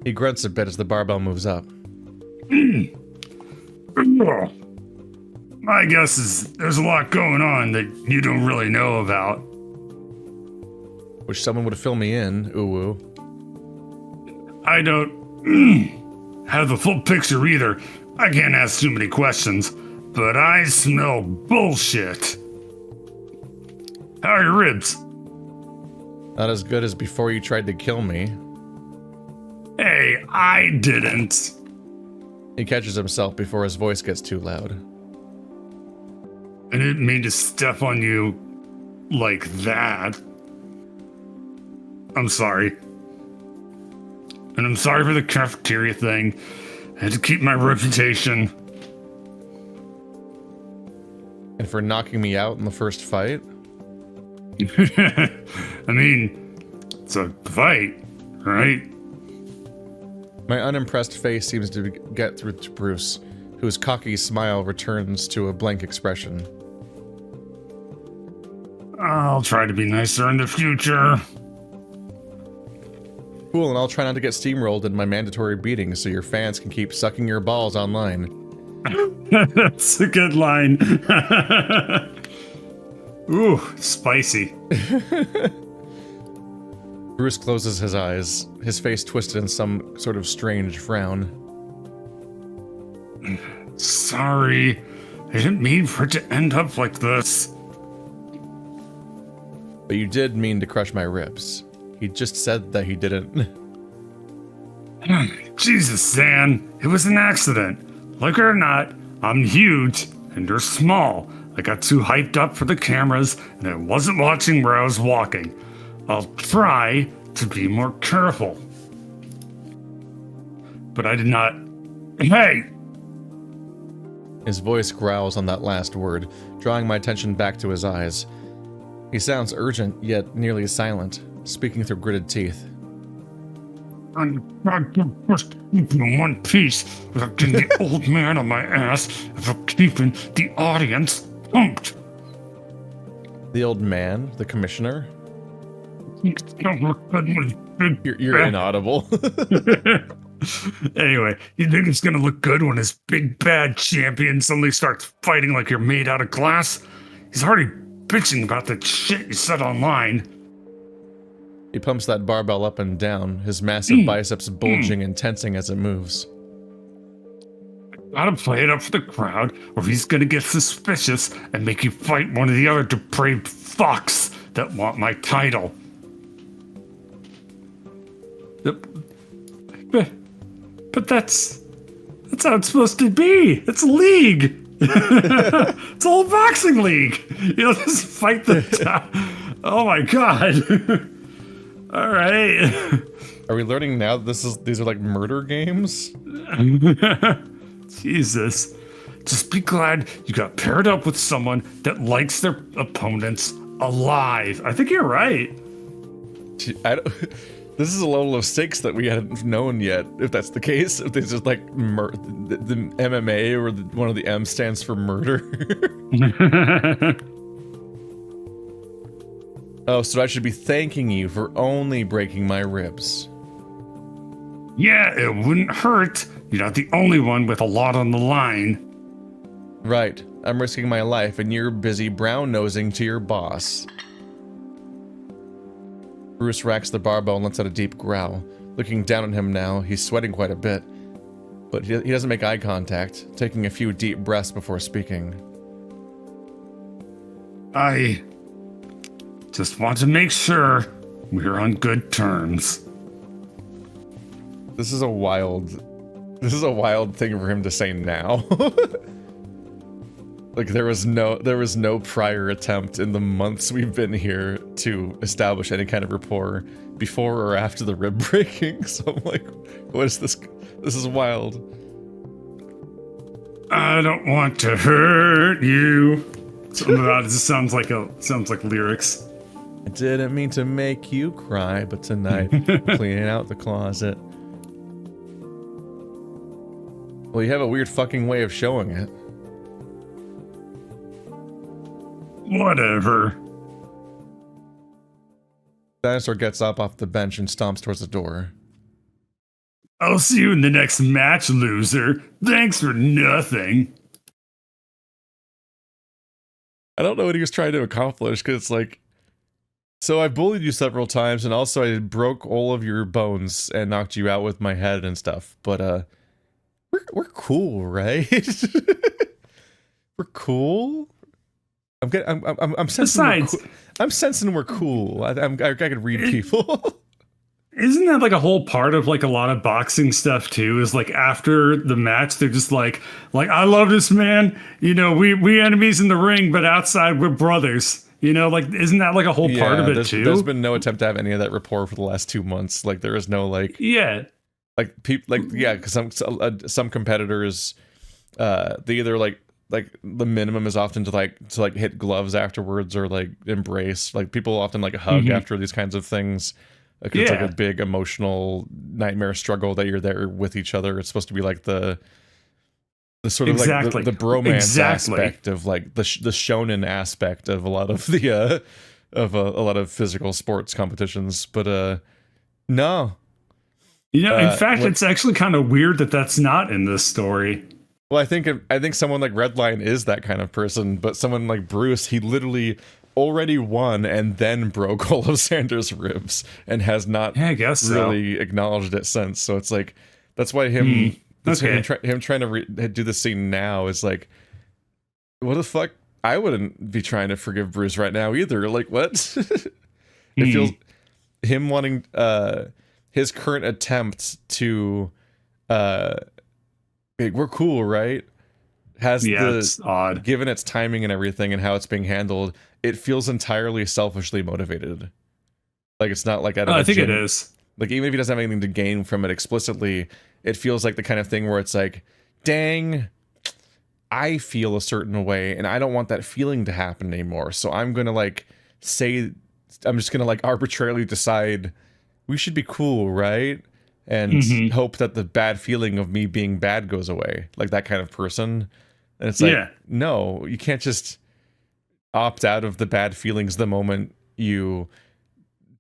He grunts a bit as the barbell moves up. My guess is there's a lot going on that you don't really know about. Wish someone would fill me in, ooh. I don't have the full picture either. I can't ask too many questions, but I smell bullshit. How are your ribs? Not as good as before you tried to kill me. Hey, I didn't. He catches himself before his voice gets too loud. I didn't mean to step on you like that. I'm sorry. And I'm sorry for the cafeteria thing. I had to keep my reputation. And for knocking me out in the first fight? I mean, it's a fight, right? My unimpressed face seems to get through to Bruce, whose cocky smile returns to a blank expression. I'll try to be nicer in the future. Cool, and I'll try not to get steamrolled in my mandatory beatings so your fans can keep sucking your balls online. That's a good line. Ooh, spicy. Bruce closes his eyes, his face twisted in some sort of strange frown. Sorry. I didn't mean for it to end up like this. But you did mean to crush my ribs. He just said that he didn't. Jesus, Zan. It was an accident. Like it or not, I'm huge and you're small. I got too hyped up for the cameras and I wasn't watching where I was walking. I'll try to be more careful. But I did not. Hey! His voice growls on that last word, drawing my attention back to his eyes. He sounds urgent, yet nearly silent, speaking through gritted teeth. I'm not just keeping one piece without getting the old man on my ass for keeping the audience pumped. The old man? The commissioner? Don't look good with big You're inaudible. Anyway, you think it's gonna look good when his big bad champion suddenly starts fighting like you're made out of glass? He's already bitching about the shit you said online. He pumps that barbell up and down, his massive biceps bulging and tensing as it moves. Gotta play it up for the crowd, or he's gonna get suspicious and make you fight one of the other depraved fucks that want my title. But that's how it's supposed to be. It's a league. It's a whole boxing league. You know, just fight the. Oh my god. All right. Are we learning now that these are like murder games? Jesus. Just be glad you got paired up with someone that likes their opponents alive. I think you're right. This is a level of stakes that we hadn't known yet, if that's the case. If this is like the MMA or one of the M stands for murder. Oh, so I should be thanking you for only breaking my ribs. Yeah, it wouldn't hurt. You're not the only one with a lot on the line. Right. I'm risking my life and you're busy brown-nosing to your boss. Bruce racks the barbell and lets out a deep growl. Looking down at him now, he's sweating quite a bit. But he doesn't make eye contact, taking a few deep breaths before speaking. I just want to make sure we're on good terms. This is a wild thing for him to say now. Like there was no prior attempt in the months we've been here to establish any kind of rapport before or after the rib breaking. So I'm like, what is this? This is wild. I don't want to hurt you. Something about it just sounds like lyrics. I didn't mean to make you cry, but tonight, cleaning out the closet. Well, you have a weird fucking way of showing it. Whatever. Dinosaur gets up off the bench and stomps towards the door. I'll see you in the next match, loser. Thanks for nothing. I don't know what he was trying to accomplish, because it's like, so I bullied you several times, and also I broke all of your bones and knocked you out with my head and stuff, but, we're cool, right? We're cool? I'm sensing I'm sensing we're cool. I could read people. Isn't that like a whole part of like a lot of boxing stuff too? Is like after the match, they're just like I love this man. You know, we enemies in the ring, but outside we're brothers. You know, like isn't that like a whole part of it too? There's been no attempt to have any of that rapport for the last 2 months. Like there is no like because some competitors, they either like the minimum is often to hit gloves afterwards or like embrace. Like people often like hug after these kinds of things. Like it's like a big emotional nightmare struggle that you're there with each other. It's supposed to be like the sort of like the bromance aspect of like the shonen aspect of a lot of the a lot of physical sports competitions. But no, you know, in fact, it's actually kind of weird that that's not in this story. Well, I think someone like Redline is that kind of person, but someone like Bruce, he literally already won and then broke all of Zander's ribs and has not Yeah, I guess really acknowledged it since. So it's like, that's why him Okay. him trying to do the scene now is like, what the fuck? I wouldn't be trying to forgive Bruce right now either. Like, what? It feels him wanting his current attempt to like, we're cool, right? Has it's odd. Given its timing and everything and how it's being handled, it feels entirely selfishly motivated. Like, it's not like I think it is. Like, even if he doesn't have anything to gain from it explicitly, it feels like the kind of thing where it's like, dang, I feel a certain way and I don't want that feeling to happen anymore. So I'm gonna like I'm just gonna like arbitrarily decide we should be cool, right? And hope that the bad feeling of me being bad goes away. Like that kind of person. And it's like, no, you can't just opt out of the bad feelings the moment you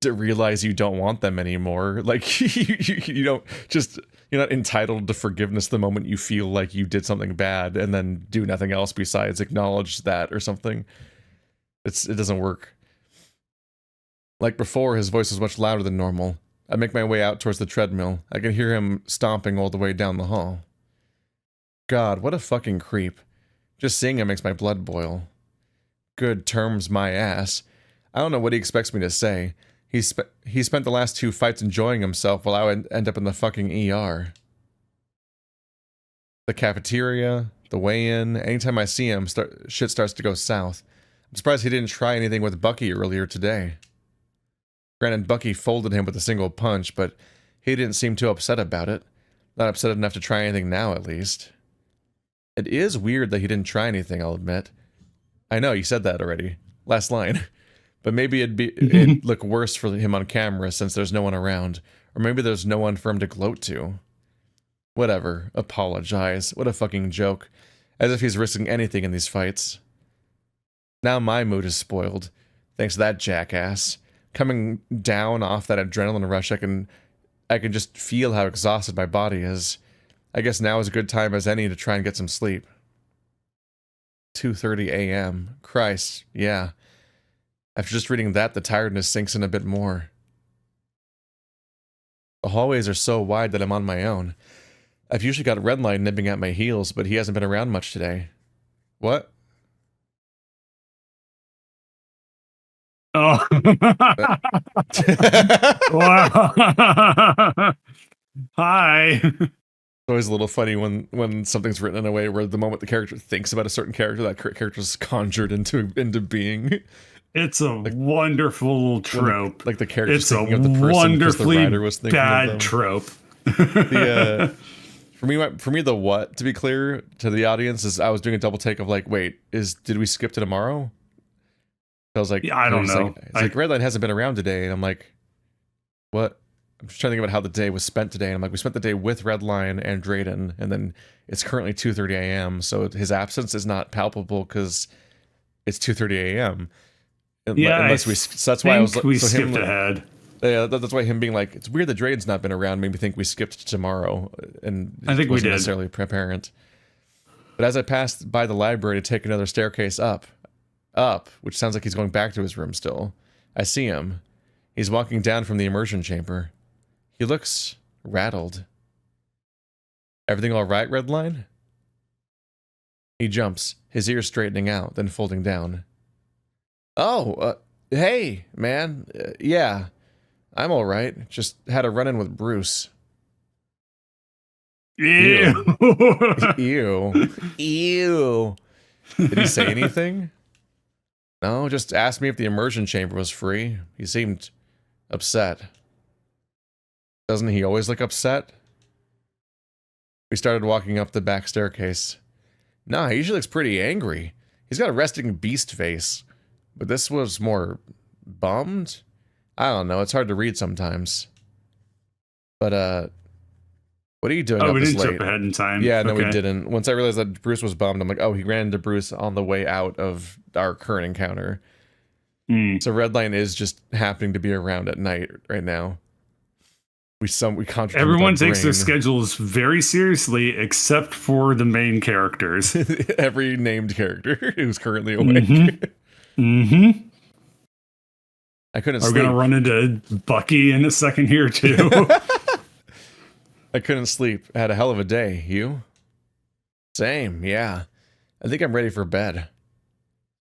realize you don't want them anymore. Like you don't just, you're not entitled to forgiveness the moment you feel like you did something bad and then do nothing else besides acknowledge that or something. It doesn't work. Like before, his voice was much louder than normal. I make my way out towards the treadmill. I can hear him stomping all the way down the hall. God, what a fucking creep. Just seeing him makes my blood boil. Good terms, my ass. I don't know what he expects me to say. He spent the last 2 fights enjoying himself while I would end up in the fucking ER. The cafeteria, the weigh-in, anytime I see him, shit starts to go south. I'm surprised he didn't try anything with Bucky earlier today. Granted, Bucky folded him with a single punch, but he didn't seem too upset about it. Not upset enough to try anything now, at least. It is weird that he didn't try anything, I'll admit. I know, you said that already. Last line. But maybe it'd look worse for him on camera since there's no one around. Or maybe there's no one for him to gloat to. Whatever. Apologize. What a fucking joke. As if he's risking anything in these fights. Now my mood is spoiled. Thanks to that jackass. Coming down off that adrenaline rush, I can just feel how exhausted my body is. I guess now is a good time as any to try and get some sleep. 2:30 a.m. Christ, yeah. After just reading that, the tiredness sinks in a bit more. The hallways are so wide that I'm on my own. I've usually got Redline nipping at my heels, but he hasn't been around much today. What? Oh. Wow. Hi. It's always a little funny when something's written in a way where the moment the character thinks about a certain character, that character's conjured into being. It's a wonderful trope. Like the character's thinking of the person because the writer was thinking of them. Trope. For me, the what, to be clear to the audience, is I was doing a double take of like, wait, did we skip to tomorrow? I was like, I don't know. It's like Redline hasn't been around today, and I'm like, what? I'm just trying to think about how the day was spent today, and I'm like, we spent the day with Redline and Drayden, and then it's currently 2:30 a.m., so his absence is not palpable because it's 2:30 a.m. Yeah, so that's why I was like, we skipped ahead. Yeah, that's why him being like, it's weird that Drayden's not been around made me think we skipped to tomorrow, and I think we did. Necessarily apparent. But as I passed by the library to take another staircase up, which sounds like he's going back to his room still, I see him. He's walking down from the immersion chamber. He looks rattled. Everything all right, Redline? He jumps, his ears straightening out, then folding down. Oh, hey, man. Yeah, I'm all right. Just had a run-in with Bruce. Ew. Ew. Ew. Did he say anything? No, just asked me if the immersion chamber was free. He seemed upset. Doesn't he always look upset? We started walking up the back staircase. Nah, he usually looks pretty angry. He's got a resting beast face. But this was more bummed? I don't know, it's hard to read sometimes. But, what are you doing up this late? We didn't jump ahead in time. Yeah, no, we didn't. Once I realized that Bruce was bummed, I'm like, oh, he ran into Bruce on the way out of our current encounter. So Redline is just happening to be around at night right now. We contradict Everyone takes their schedules very seriously, except for the main characters. Every named character who's currently awake. I couldn't We're sleep. gonna run into Bucky in a second here too. I couldn't sleep. I had a hell of a day. You? Same, yeah. I think I'm ready for bed.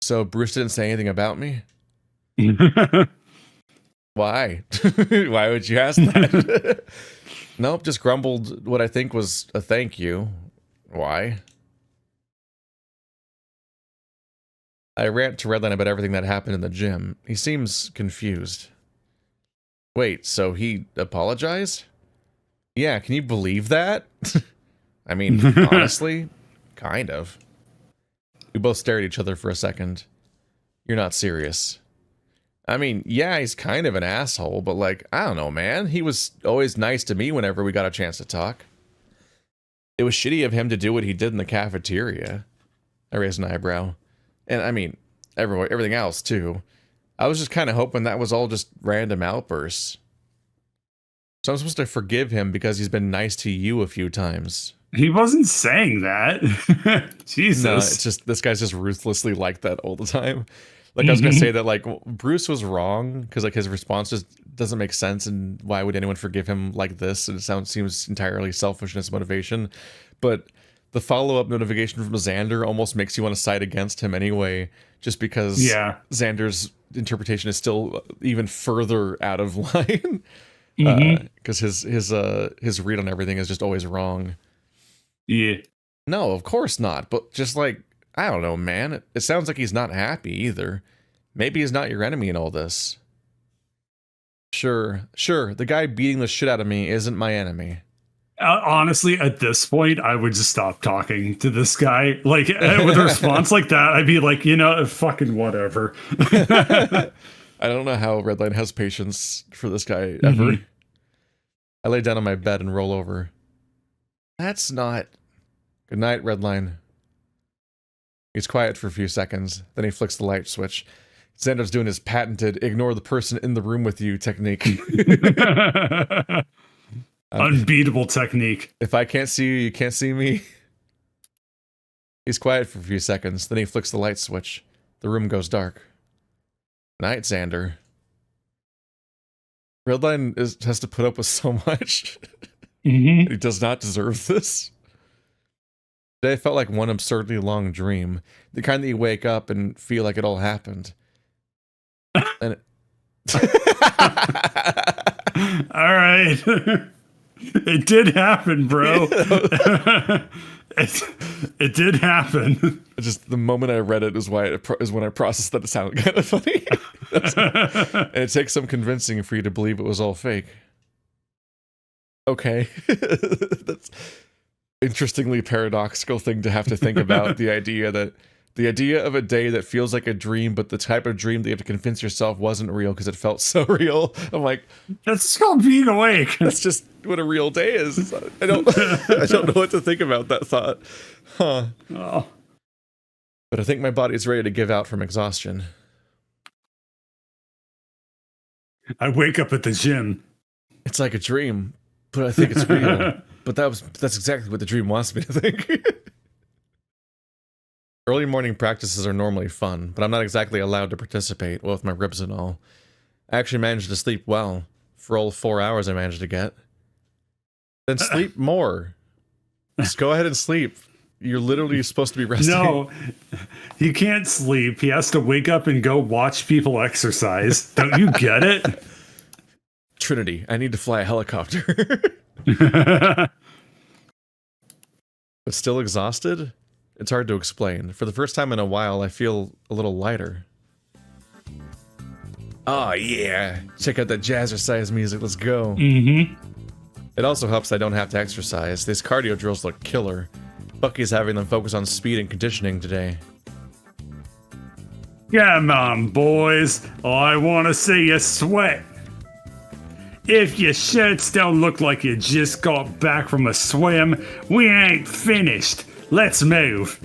So Bruce didn't say anything about me? Why? Why would you ask that? Nope, just grumbled what I think was a thank you. Why? I rant to Redline about everything that happened in the gym. He seems confused. Wait, so he apologized? Yeah, can you believe that? I mean, honestly, kind of. We both stared at each other for a second. You're not serious. I mean, yeah, he's kind of an asshole, but like, I don't know, man. He was always nice to me whenever we got a chance to talk. It was shitty of him to do what he did in the cafeteria. I raised an eyebrow. And I mean, everything else too. I was just kind of hoping that was all just random outbursts. So I'm supposed to forgive him because he's been nice to you a few times. He wasn't saying that. Jesus. No, it's just, this guy's just ruthlessly like that all the time. Like, I was going to say that, like, Bruce was wrong, because, like, his response just doesn't make sense, and why would anyone forgive him like this? And it seems entirely selfishness motivation. But the follow-up notification from Zander almost makes you want to side against him anyway, just because Zander's interpretation is still even further out of line. Because his read on everything is just always wrong. Yeah. No, of course not. But just like, I don't know, man. It sounds like he's not happy either. Maybe he's not your enemy in all this. Sure. The guy beating the shit out of me isn't my enemy. Honestly, at this point, I would just stop talking to this guy. Like, with a response like that, I'd be like, you know, fucking whatever. I don't know how Redline has patience for this guy ever. I lay down on my bed and roll over. That's not... Good night, Redline. He's quiet for a few seconds, then he flicks the light switch. Zander's doing his patented ignore the person in the room with you technique. Unbeatable technique. If I can't see you, you can't see me. He's quiet for a few seconds, then he flicks the light switch. The room goes dark. Night, Zander. Redline has to put up with so much. He does not deserve this. Today felt like one absurdly long dream. The kind that you wake up and feel like it all happened. And all right. It did happen, bro. It did happen. Just the moment I read it is when I processed that it sounded kind of funny. And it takes some convincing for you to believe it was all fake. Okay. That's interestingly paradoxical thing to have to think about. The idea of a day that feels like a dream, but the type of dream that you have to convince yourself wasn't real because it felt so real. I'm like, that's called being awake. That's just what a real day is. I don't know what to think about that thought. Huh. Oh. But I think my body's ready to give out from exhaustion. I wake up at the gym. It's like a dream, but I think it's real. But that's exactly what the dream wants me to think. Early morning practices are normally fun, but I'm not exactly allowed to participate, well, with my ribs and all. I actually managed to sleep well. For all 4 hours I managed to get. Then sleep more. Just go ahead and sleep. You're literally supposed to be resting. No, he can't sleep. He has to wake up and go watch people exercise. Don't you get it? Trinity, I need to fly a helicopter. But still exhausted? It's hard to explain. For the first time in a while, I feel a little lighter. Oh yeah, check out that jazzercise music, let's go. It also helps I don't have to exercise. These cardio drills look killer. Bucky's having them focus on speed and conditioning today. Come on, boys. I want to see you sweat. If your shirts don't look like you just got back from a swim, we ain't finished. Let's move.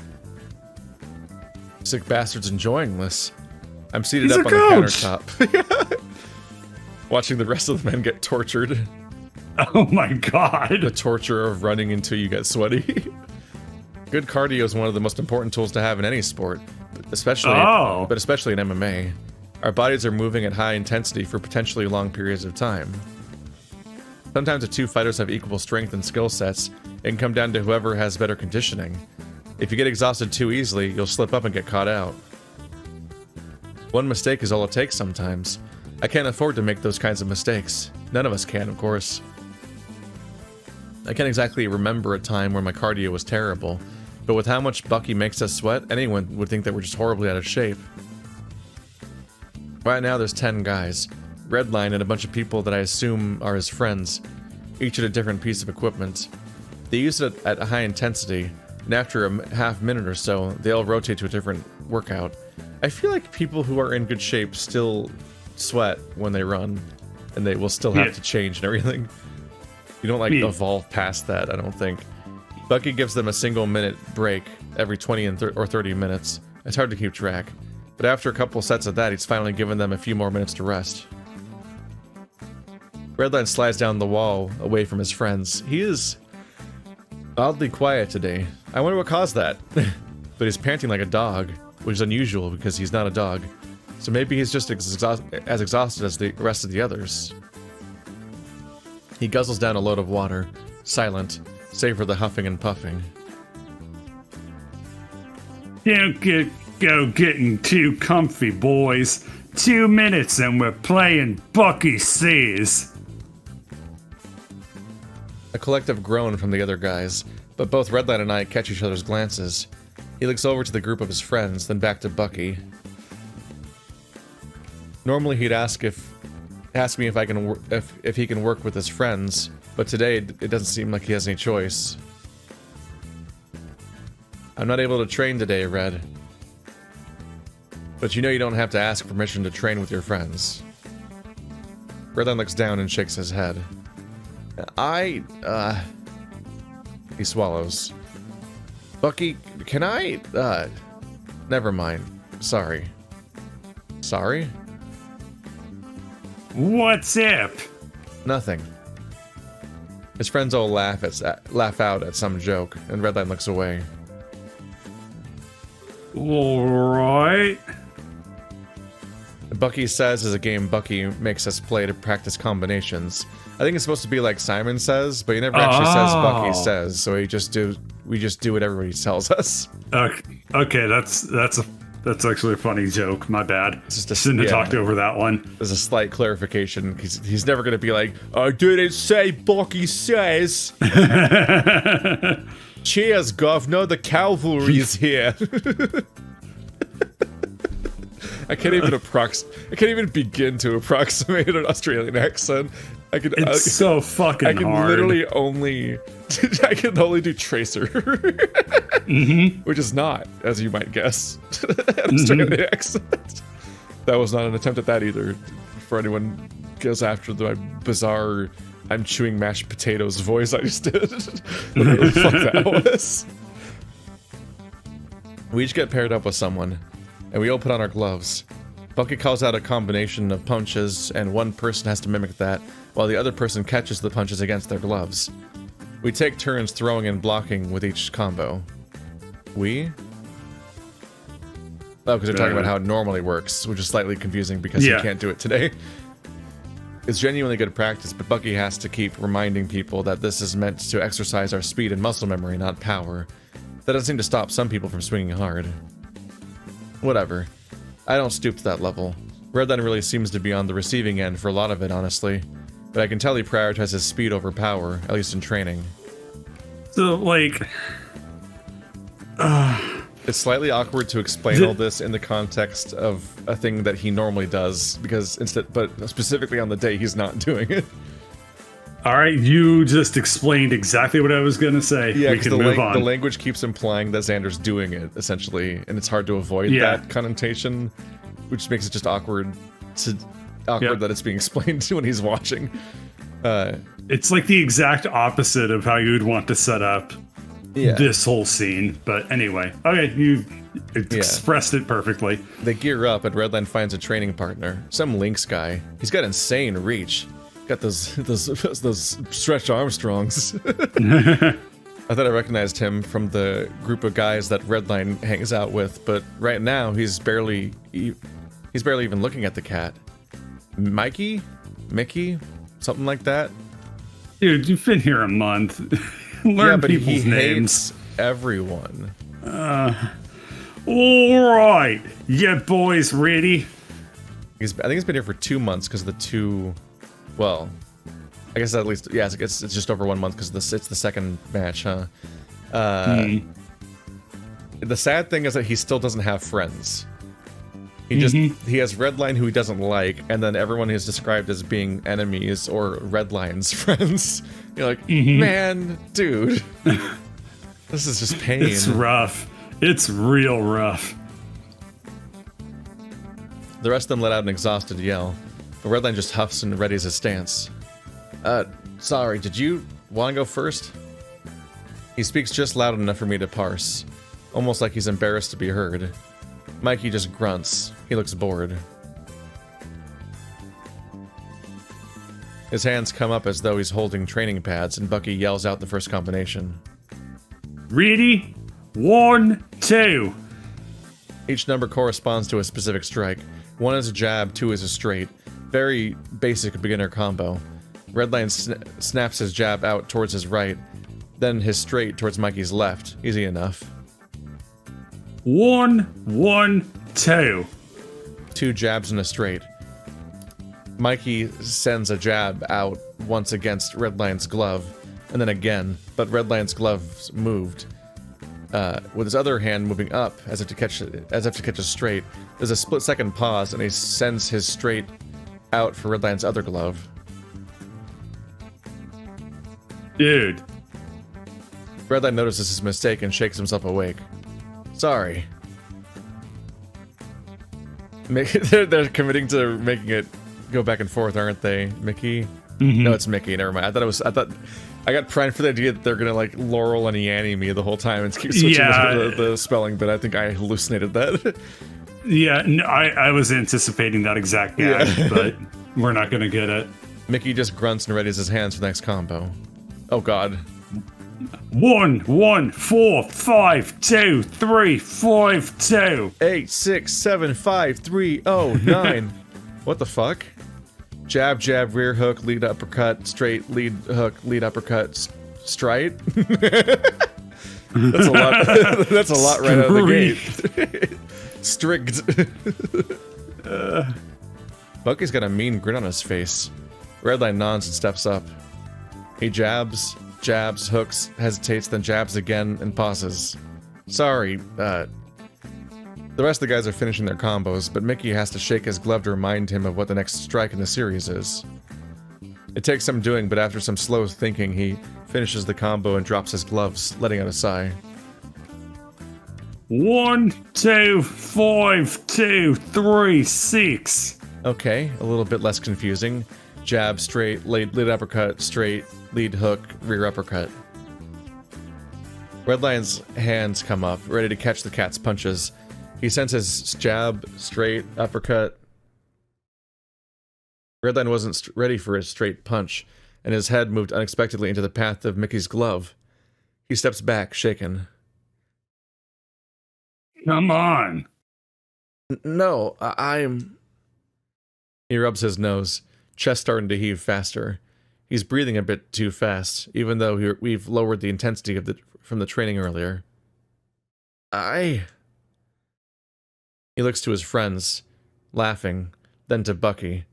Sick bastard's enjoying this. I'm seated He's up a on the coach. countertop. Watching the rest of the men get tortured. Oh my god. The torture of running until you get sweaty. Good cardio is one of the most important tools to have in any sport, especially in MMA. Our bodies are moving at high intensity for potentially long periods of time. Sometimes the two fighters have equal strength and skill sets. It can come down to whoever has better conditioning. If you get exhausted too easily, you'll slip up and get caught out. One mistake is all it takes sometimes. I can't afford to make those kinds of mistakes. None of us can, of course. I can't exactly remember a time where my cardio was terrible, but with how much Bucky makes us sweat, anyone would think that we're just horribly out of shape. Right now there's 10 guys. Redline and a bunch of people that I assume are his friends, each at a different piece of equipment. They use it at a high intensity, and after a half minute or so, they all rotate to a different workout. I feel like people who are in good shape still sweat when they run, and they will still have to change and everything. You don't like evolve past that, I don't think. Bucky gives them a single minute break every 20 or 30 minutes. It's hard to keep track, but after a couple sets of that, he's finally given them a few more minutes to rest. Redline slides down the wall away from his friends. He is oddly quiet today. I wonder what caused that. But he's panting like a dog, which is unusual because he's not a dog. So maybe he's just as exhausted as the rest of the others. He guzzles down a load of water, silent, save for the huffing and puffing. Don't go getting too comfy, boys. 2 minutes and we're playing Bucky Says. A collective groan from the other guys, but both Redline and I catch each other's glances. He looks over to the group of his friends, then back to Bucky. Normally he'd ask me if I can if he can work with his friends, but today it doesn't seem like he has any choice. I'm not able to train today, Red. But you know you don't have to ask permission to train with your friends. Redline looks down and shakes his head. He swallows. Bucky, can I, never mind. Sorry. Sorry? What's up? Nothing. His friends all laugh out at some joke, and Redline looks away. Alright. Bucky Says is a game Bucky makes us play to practice combinations. I think it's supposed to be like Simon Says, but he never actually says Bucky Says, so we just do what everybody tells us. Okay, that's actually a funny joke. My bad. Shouldn't have talked over that one. There's a slight clarification. He's never gonna be like, I didn't say Bucky Says. Cheers, governor. The cavalry's here. I can't even begin to approximate an Australian accent. It's so fucking hard. I can only do Tracer. Which is not, as you might guess, an Australian accent. That was not an attempt at that either. For anyone goes after the bizarre I'm chewing mashed potatoes voice I just did. Whatever the fuck that was. We each get paired up with someone, and we all put on our gloves. Bucky calls out a combination of punches, and one person has to mimic that, while the other person catches the punches against their gloves. We take turns throwing and blocking with each combo. We? Oh, because they're talking about how it normally works, which is slightly confusing because he can't do it today. It's genuinely good practice, but Bucky has to keep reminding people that this is meant to exercise our speed and muscle memory, not power. That doesn't seem to stop some people from swinging hard. Whatever. I don't stoop to that level. Redline really seems to be on the receiving end for a lot of it, honestly. But I can tell he prioritizes speed over power, at least in training. So, like... It's slightly awkward to explain all this in the context of a thing that he normally does, but specifically on the day he's not doing it. Alright, you just explained exactly what I was gonna say. Yeah, we can move on. The language keeps implying that Zander's doing it, essentially, and it's hard to avoid that connotation, which makes it just awkward that it's being explained to when he's watching. It's like the exact opposite of how you'd want to set up this whole scene, but anyway. Okay, you expressed it perfectly. They gear up, and Redline finds a training partner, some Lynx guy. He's got insane reach. Got those stretch Armstrongs. I thought I recognized him from the group of guys that Redline hangs out with, but right now he's barely He's barely even looking at the cat. Mikey? Mickey? Something like that? Dude, you've been here a month. Learn people's he names. Hates everyone. Alright. Yeah, boys, ready? I think he's been here for 2 months because the well, I guess at least, yeah, it's just over 1 month because it's the second match, huh? The sad thing is that he still doesn't have friends. He has Redline, who he doesn't like, and then everyone is described as being enemies or Redline's friends. You're like, man, dude, this is just pain. It's rough. It's real rough. The rest of them let out an exhausted yell, but Redline just huffs and readies his stance. Sorry, did you want to go first? He speaks just loud enough for me to parse, almost like he's embarrassed to be heard. Mikey just grunts. He looks bored. His hands come up as though he's holding training pads, and Bucky yells out the first combination. Ready? 1, 2. Each number corresponds to a specific strike. 1 is a jab, 2 is a straight. Very basic beginner combo. Redline snaps his jab out towards his right, then his straight towards Mikey's left. Easy enough. 1, 1, 2. 2 jabs and a straight. Mikey sends a jab out once against Redline's glove, and then again, but Redline's glove's moved. With his other hand moving up, as if to catch a straight. There's a split-second pause, and he sends his straight out for Redline's other glove. Dude. Redline notices his mistake and shakes himself awake. Sorry. They're committing to making it go back and forth, aren't they, Mickey? No, it's Mickey. Never mind. I got primed for the idea that they're gonna like Laurel and Yanny me the whole time and keep switching the spelling, but I think I hallucinated that. Yeah, no, I was anticipating that exact gag, but we're not gonna get it. Mickey just grunts and readies his hands for the next combo. Oh god. 1, 1, 4, 5, 2, 3, 5, 2. 8, 6, 7, 5, 3, 0, 9. What the fuck? Jab, jab, rear hook, lead uppercut, straight, lead hook, lead uppercut, straight. That's a lot. That's a lot right out of the gate. Strict. Bucky's got a mean grin on his face. Redline nods and steps up. He jabs, hooks, hesitates, then jabs again and pauses. Sorry, the rest of the guys are finishing their combos, but Mickey has to shake his glove to remind him of what the next strike in the series is. It takes some doing, but after some slow thinking, he finishes the combo and drops his gloves, letting out a sigh. 1, 2, 5, 2, 3, 6. Okay, a little bit less confusing. Jab, straight, lead uppercut, straight, lead hook, rear uppercut. Redline's hands come up, ready to catch the cat's punches. He sends his jab, straight, uppercut. Redline wasn't ready for his straight punch, and his head moved unexpectedly into the path of Mickey's glove. He steps back, shaken. Come on. No, I'm... He rubs his nose, chest starting to heave faster. He's breathing a bit too fast, even though we've lowered the intensity from the training earlier. He looks to his friends, laughing, then to Bucky.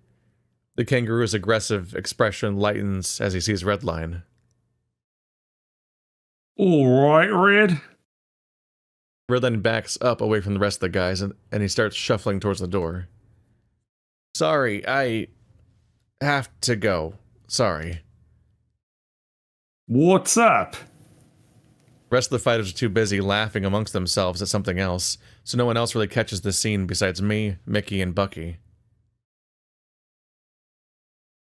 The kangaroo's aggressive expression lightens as he sees Redline. Alright, Red. Redline backs up away from the rest of the guys, and he starts shuffling towards the door. Sorry, I have to go. Sorry. What's up? The rest of the fighters are too busy laughing amongst themselves at something else, so no one else really catches the scene besides me, Mickey, and Bucky.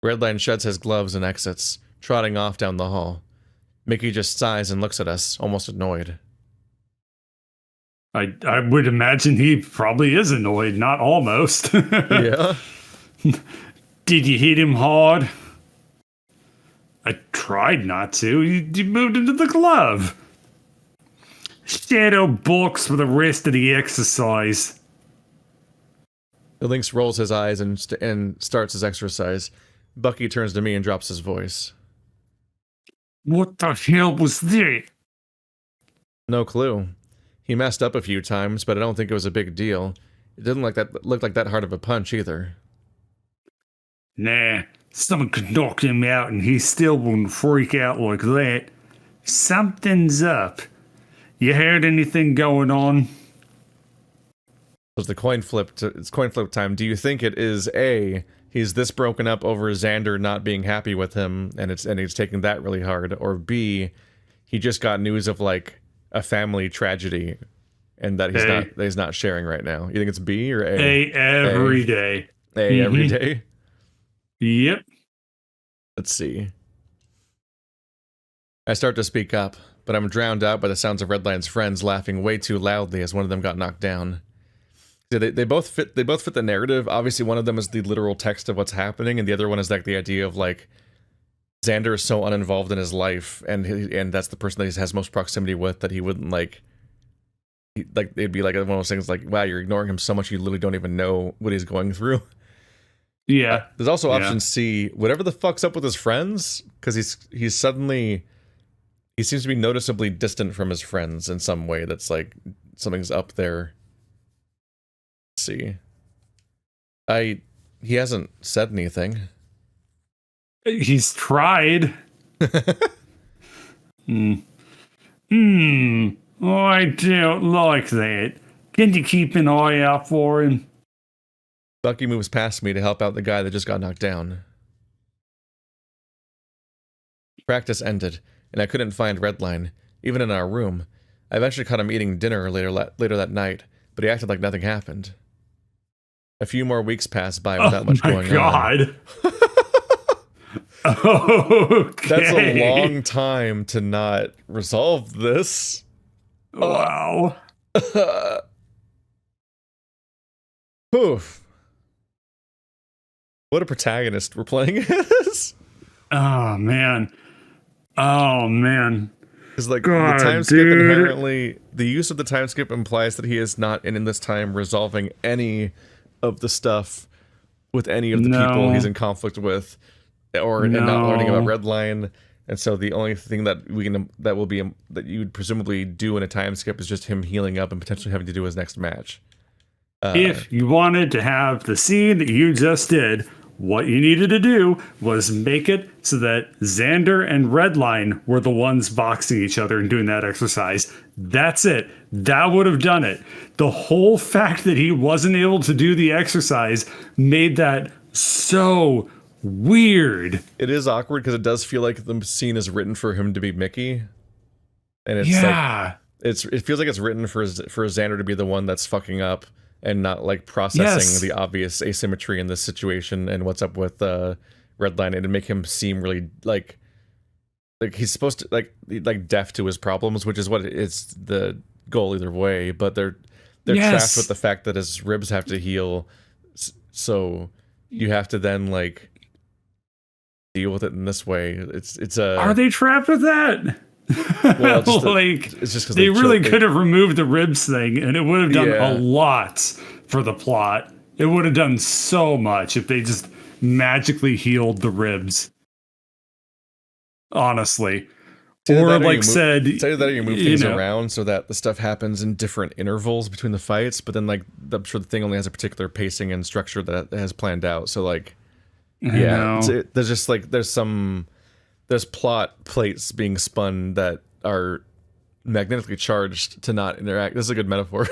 Redline sheds his gloves and exits, trotting off down the hall. Mickey just sighs and looks at us, almost annoyed. I would imagine he probably is annoyed, not almost. Yeah? Did you hit him hard? I tried not to. You moved into the glove. Shadow box for the rest of the exercise. The lynx rolls his eyes and starts his exercise. Bucky turns to me and drops his voice. What the hell was that? No clue. He messed up a few times, but I don't think it was a big deal. It didn't look like that hard of a punch either. Nah, someone could knock him out and he still wouldn't freak out like that. Something's up. You heard anything going on? It's coin flip time. Do you think it is A, he's this broken up over Zander not being happy with him and he's taking that really hard, or B, he just got news of like a family tragedy and that he's not sharing right now? You think it's B or A? A every day. A every day? Yep. Let's see. I start to speak up, but I'm drowned out by the sounds of Redline's friends laughing way too loudly as one of them got knocked down. Yeah, they both fit the narrative. Obviously, one of them is the literal text of what's happening, and the other one is like the idea of like Zander is so uninvolved in his life, and that's the person that he has most proximity with, that he wouldn't like it'd be like one of those things like, wow, you're ignoring him so much you literally don't even know what he's going through. Yeah. There's also option C, whatever the fuck's up with his friends, because he seems to be noticeably distant from his friends in some way. That's like something's up there. Let's see. He hasn't said anything. He's tried. Oh, I don't like that. Can you keep an eye out for him? Bucky moves past me to help out the guy that just got knocked down. Practice ended, and I couldn't find Redline, even in our room. I eventually caught him eating dinner later that night, but he acted like nothing happened. A few more weeks passed by without much going on. Okay. That's a long time to not resolve this. Wow. Oof. What a protagonist we're playing as. Oh, man. Oh, man. Because, like, the time skip inherently... The use of the time skip implies that he is not in this time resolving any of the stuff with any of the people he's in conflict with, or not learning about Redline. And so the only thing that that you would presumably do in a time skip is just him healing up and potentially having to do his next match. If you wanted to have the scene that you just did, what you needed to do was make it so that Zander and Redline were the ones boxing each other and doing that exercise. That's it. That would have done it. The whole fact that he wasn't able to do the exercise made that so weird. It is awkward because it does feel like the scene is written for him to be Mickey, and it's it feels like it's written for Zander to be the one that's fucking up and not like processing the obvious asymmetry in this situation and what's up with Redline, and to make him seem really like he's supposed to like deaf to his problems, which is what it's the goal either way. But they're trapped with the fact that his ribs have to heal, so you have to then like deal with it in this way. It's a. Are they trapped with that? Well, it's just they really could have removed the ribs thing, and it would have done a lot for the plot. It would have done so much if they just magically healed the ribs. Honestly, or like said, that you move things around so that the stuff happens in different intervals between the fights. But then, like, I'm sure the thing only has a particular pacing and structure that it has planned out. So, like, there's just like there's plot plates being spun that are magnetically charged to not interact. This is a good metaphor.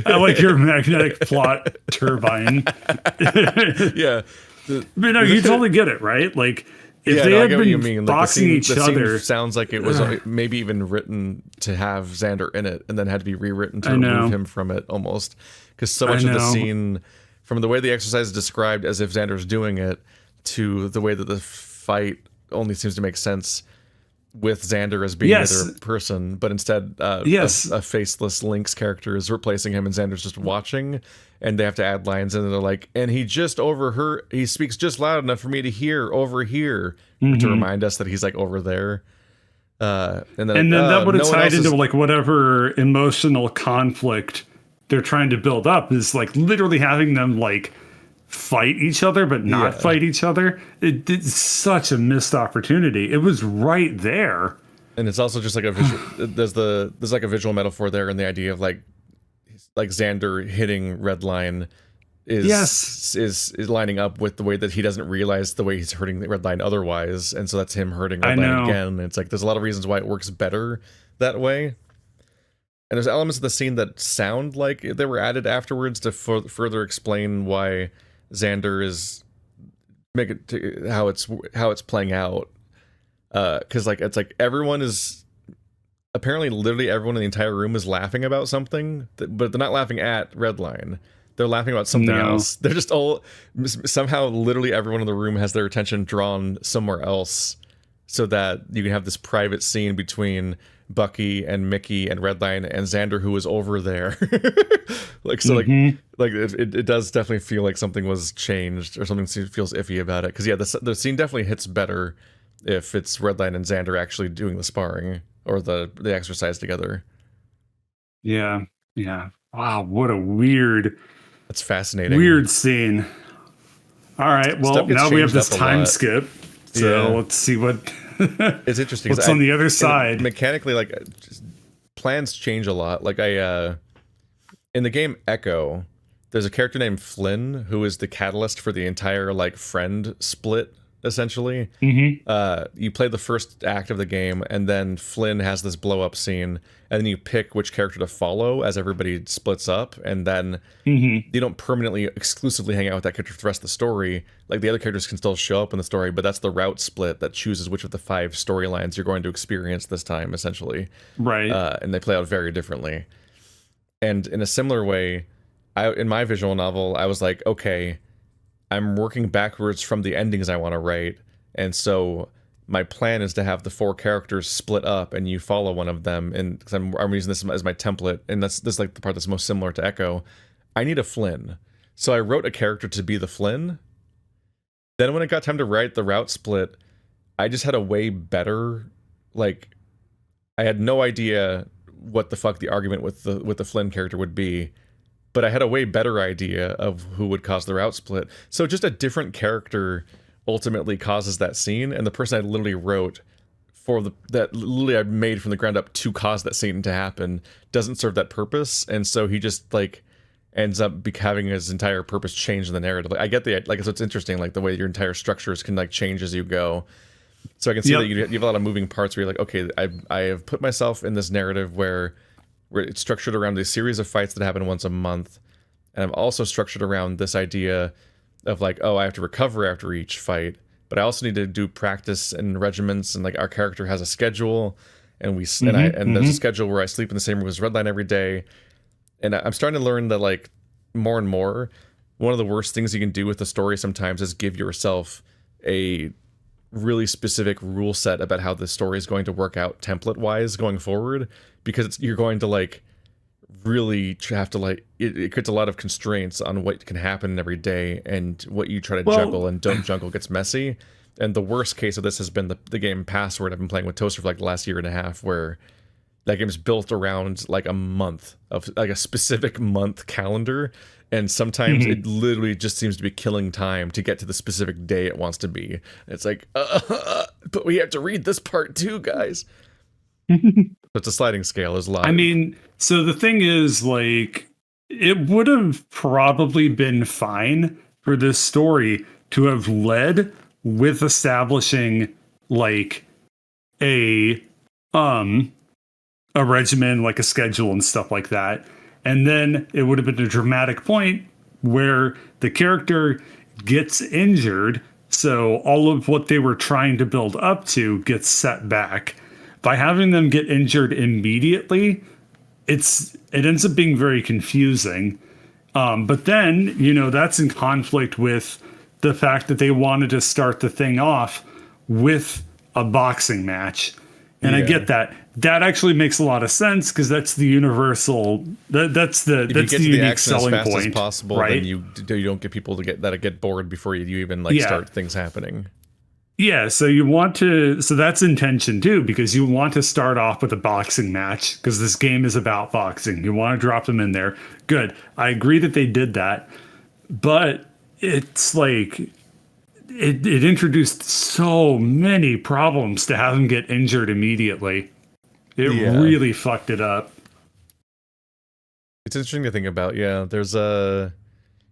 I like your magnetic plot turbine. Yeah. But no, you totally get it, right? Like, if they had been boxing each other... sounds like it was maybe even written to have Zander in it and then had to be rewritten to remove him from it almost. Because so much of the scene... From the way the exercise is described as if Xander's doing it, to the way that the fight only seems to make sense with Zander as being the other person, but instead a faceless Lynx character is replacing him and Xander's just watching, and they have to add lines and they're like, and he speaks just loud enough for me to hear over here, to remind us that he's like over there. And then, And then that would have no one tied else is- into like whatever emotional conflict they're trying to build up, is like literally having them like fight each other but not Yeah. fight each other. It's such a missed opportunity. It was right there. And it's also just like a visual. there's like a visual metaphor there, and the idea of like Zander hitting Redline is lining up with the way that he doesn't realize the way he's hurting the Redline otherwise, and so that's him hurting Redline again. It's like there's a lot of reasons why it works better that way. And there's elements of the scene that sound like they were added afterwards to further explain why Zander is how it's playing out. Because like it's like everyone is apparently literally everyone in the entire room is laughing about something, but they're not laughing at Redline. They're laughing about something else. They're just all somehow literally everyone in the room has their attention drawn somewhere else, so that you can have this private scene between Bucky and Mickey and Redline and Zander, who was over there. Like it does definitely feel like something was changed or something feels iffy about it. Because yeah, the scene definitely hits better if it's Redline and Zander actually doing the sparring or the exercise together. Yeah. Wow, what a weird. That's fascinating. Weird scene. All right, well now we have this time skip. So let's see what. It's interesting. What's on the other side? Mechanically, like plans change a lot. Like in the game Echo, there's a character named Flynn who is the catalyst for the entire like friend split. Essentially, you play the first act of the game, and then Flynn has this blow up scene, and then you pick which character to follow as everybody splits up, and then you don't permanently exclusively hang out with that character for the rest of the story. Like the other characters can still show up in the story, but that's the route split that chooses which of the 5 storylines you're going to experience this time, essentially. Right. And they play out very differently. And in a similar way, in my visual novel, I was like, okay, I'm working backwards from the endings I want to write, and so my plan is to have the 4 characters split up, and you follow one of them. And because I'm using this as my template, and this is like the part that's most similar to Echo. I need a Flynn, so I wrote a character to be the Flynn. Then when it got time to write the route split, I just had a way better, like, I had no idea what the fuck the argument with the Flynn character would be. But I had a way better idea of who would cause the route split. So just a different character ultimately causes that scene, and the person I literally wrote that literally I made from the ground up to cause that scene to happen doesn't serve that purpose, and so he just like ends up having his entire purpose change in the narrative. Like, I get so it's interesting, like the way your entire structures can like change as you go. So I can see that you have a lot of moving parts where you're like, okay, I have put myself in this narrative where it's structured around a series of fights that happen once a month, and I've also structured around this idea of like, oh, I have to recover after each fight, but I also need to do practice and regiments, and like our character has a schedule, and there's a schedule where I sleep in the same room as Redline every day, and I'm starting to learn that like more and more, one of the worst things you can do with the story sometimes is give yourself a really specific rule set about how the story is going to work out template wise going forward, because you're going to like really have to like it creates a lot of constraints on what can happen every day, and what you try to juggle and don't juggle gets messy. And the worst case of this has been the game Password I've been playing with Toaster for like the last year and a half, where that game's built around like a month of like a specific month calendar, and sometimes it literally just seems to be killing time to get to the specific day it wants to be. It's like but we have to read this part too, guys. It's a sliding scale. There's a lot. I mean, so the thing is, like, it would have probably been fine for this story to have led with establishing like a regimen, like a schedule and stuff like that. And then it would have been a dramatic point where the character gets injured, so all of what they were trying to build up to gets set back. By having them get injured immediately, it ends up being very confusing. But then, that's in conflict with the fact that they wanted to start the thing off with a boxing match. And I get that. That actually makes a lot of sense, because that's the universal. That's the unique selling point. As fast as possible, right? Then you don't get people to get bored before you even like start things happening. Yeah, so you want to, so that's intention too, because you want to start off with a boxing match because this game is about boxing. You want to drop them in there. Good. I agree that they did that, but it's like it introduced so many problems to have him get injured immediately. It Yeah. really fucked it up. It's interesting to think about. Yeah, there's a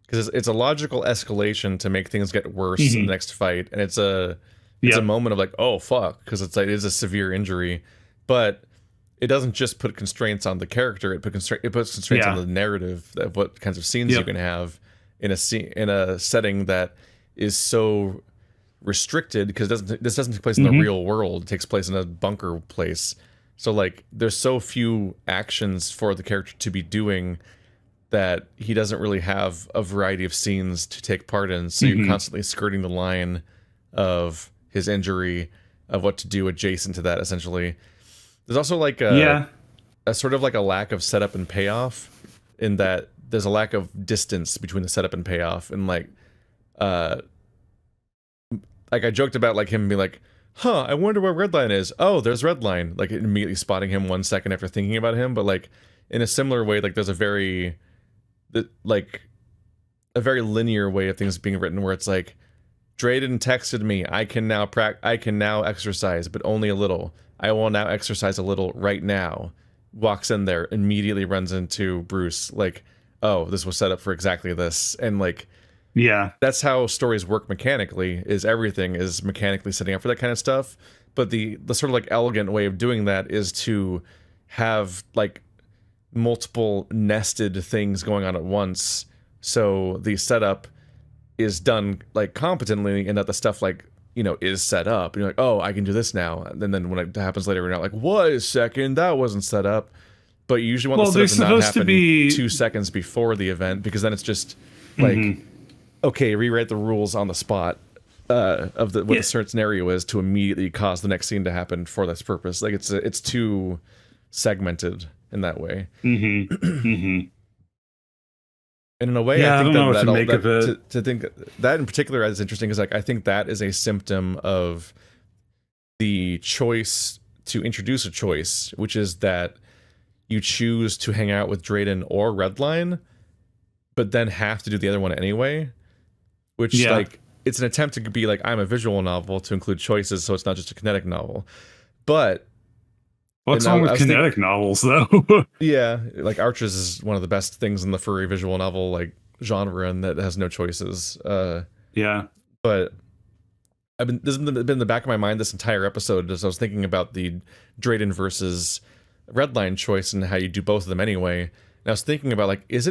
because it's a logical escalation to make things get worse in the Hmm. next fight, and it's a Yep. moment of like, oh fuck, because it's like it is a severe injury, but it doesn't just put constraints on the character. It puts constraints on Yeah. the narrative of what kinds of scenes you Yep. can have in a setting that is so restricted because this doesn't take place in the Hmm. real world. It takes place in a bunker place. So like there's so few actions for the character to be doing that he doesn't really have a variety of scenes to take part in. So you're Hmm. constantly skirting the line of his injury, of what to do adjacent to that essentially. There's also like Yeah. a sort of like a lack of setup and payoff in that there's a lack of distance between the setup and payoff and uh like I joked about like him being like, huh, I wonder where Redline is. Oh, there's Redline. Like immediately spotting him 1 second after thinking about him. But like in a similar way, like there's like a very linear way of things being written where it's like, Drayden texted me, I can now exercise, but only a little. I will now exercise a little right now. Walks in there, immediately runs into Bruce, like, oh, this was set up for exactly this. And like Yeah. that's how stories work mechanically, is everything is mechanically setting up for that kind of stuff. But the sort of like elegant way of doing that is to have like multiple nested things going on at once, so the setup is done like competently and that the stuff like is set up and you're like, oh, I can do this now, and then when it happens later you're not like, wait a second, that wasn't set up. But you usually want the Well, they're setup to not supposed to happen be. 2 seconds before the event, because then it's just like, Mhm. okay, rewrite the rules on the spot of what the Yeah. certain scenario is to immediately cause the next scene to happen for this purpose. Like it's too segmented in that way. Hmm. Hmm. And in a way, I Yeah, I think don't know that what to make of it. to think that in particular is interesting, is like I think that is a symptom of the choice to introduce a choice, which is that you choose to hang out with Drayden or Redline, but then have to do the other one anyway. Which Yeah. like it's an attempt to be like, I'm a visual novel to include choices, so it's not just a kinetic novel. But What's and wrong I with was thinking, kinetic novels, though? yeah, like Archers is one of the best things in the furry visual novel like genre, and that has no choices. Yeah. But this has been in the back of my mind this entire episode as I was thinking about the Drayden versus Redline choice and how you do both of them anyway. And I was thinking about like, does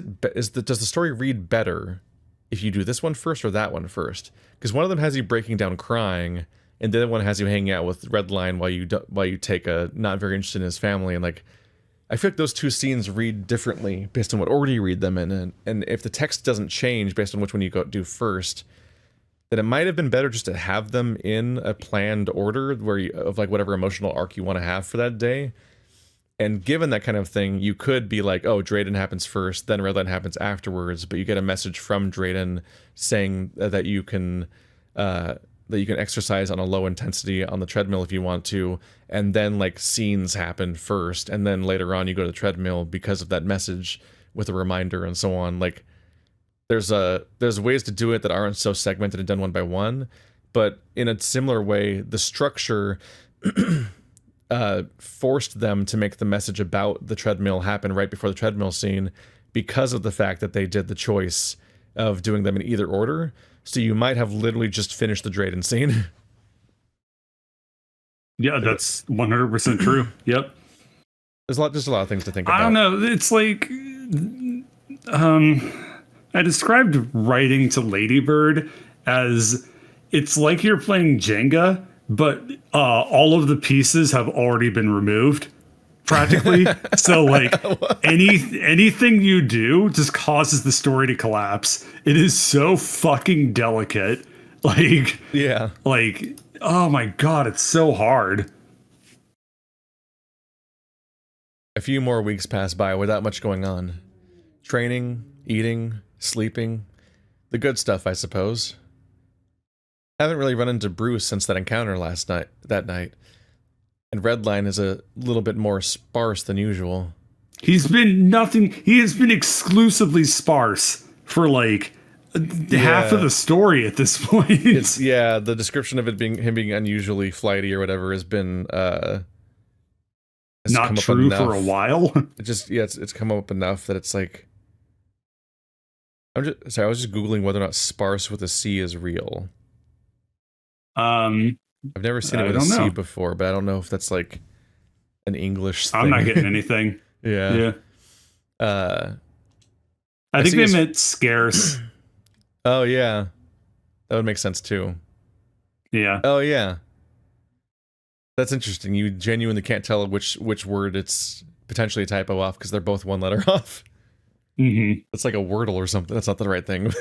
the story read better if you do this one first or that one first? Because one of them has you breaking down crying, and the other one has you hanging out with Redline while you take a not very interested in his family. And like, I feel like those two scenes read differently based on what order you read them in, and if the text doesn't change based on which one you do first, then it might have been better just to have them in a planned order of like whatever emotional arc you want to have for that day. And given that kind of thing, you could be like, oh, Drayden happens first, then Redline happens afterwards, but you get a message from Drayden saying that you can exercise on a low intensity on the treadmill if you want to, and then like scenes happen first, and then later on you go to the treadmill because of that message with a reminder and so on. Like there's ways to do it that aren't so segmented and done one by one, but in a similar way, the structure forced them to make the message about the treadmill happen right before the treadmill scene because of the fact that they did the choice of doing them in either order. So you might have literally just finished the Drayden scene. Yeah, that's 100% true. Yep. There's just a lot of things to think I don't about. know. It's like, I described writing to Ladybird as it's like you're playing Jenga, but all of the pieces have already been removed, practically. So like anything you do just causes the story to collapse. It is so fucking delicate. Like Yeah. like oh my god, it's so hard. A few more weeks pass by without much going on. Training, eating, sleeping, the good stuff, I suppose. Haven't really run into Bruce since that encounter that night. And Redline is a little bit more sparse than usual. He has been exclusively sparse for like half of the story at this point. The description of it being him being unusually flighty or whatever has been not true for a while. It's come up enough that it's like I was just Googling whether or not sparse with a C is real. I've never seen it with a C before, but I don't know if that's like an English thing. I'm not getting anything. Yeah. I think they meant scarce. Oh yeah. That would make sense too. Yeah. Oh yeah. That's interesting. You genuinely can't tell which word it's potentially a typo off because they're both one letter off. Mm-hmm. It's like a Wordle or something. That's not the right thing.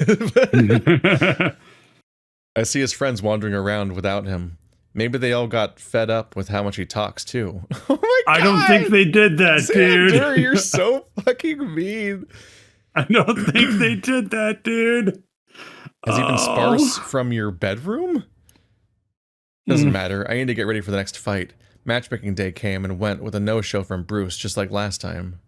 I see his friends wandering around without him. Maybe they all got fed up with how much he talks too. Oh my God! I don't think they did that, Zander, dude. You're so fucking mean. I don't think they did that, dude. Has he been sparse from your bedroom? Doesn't matter. I need to get ready for the next fight. Matchmaking day came and went with a no-show from Bruce, just like last time.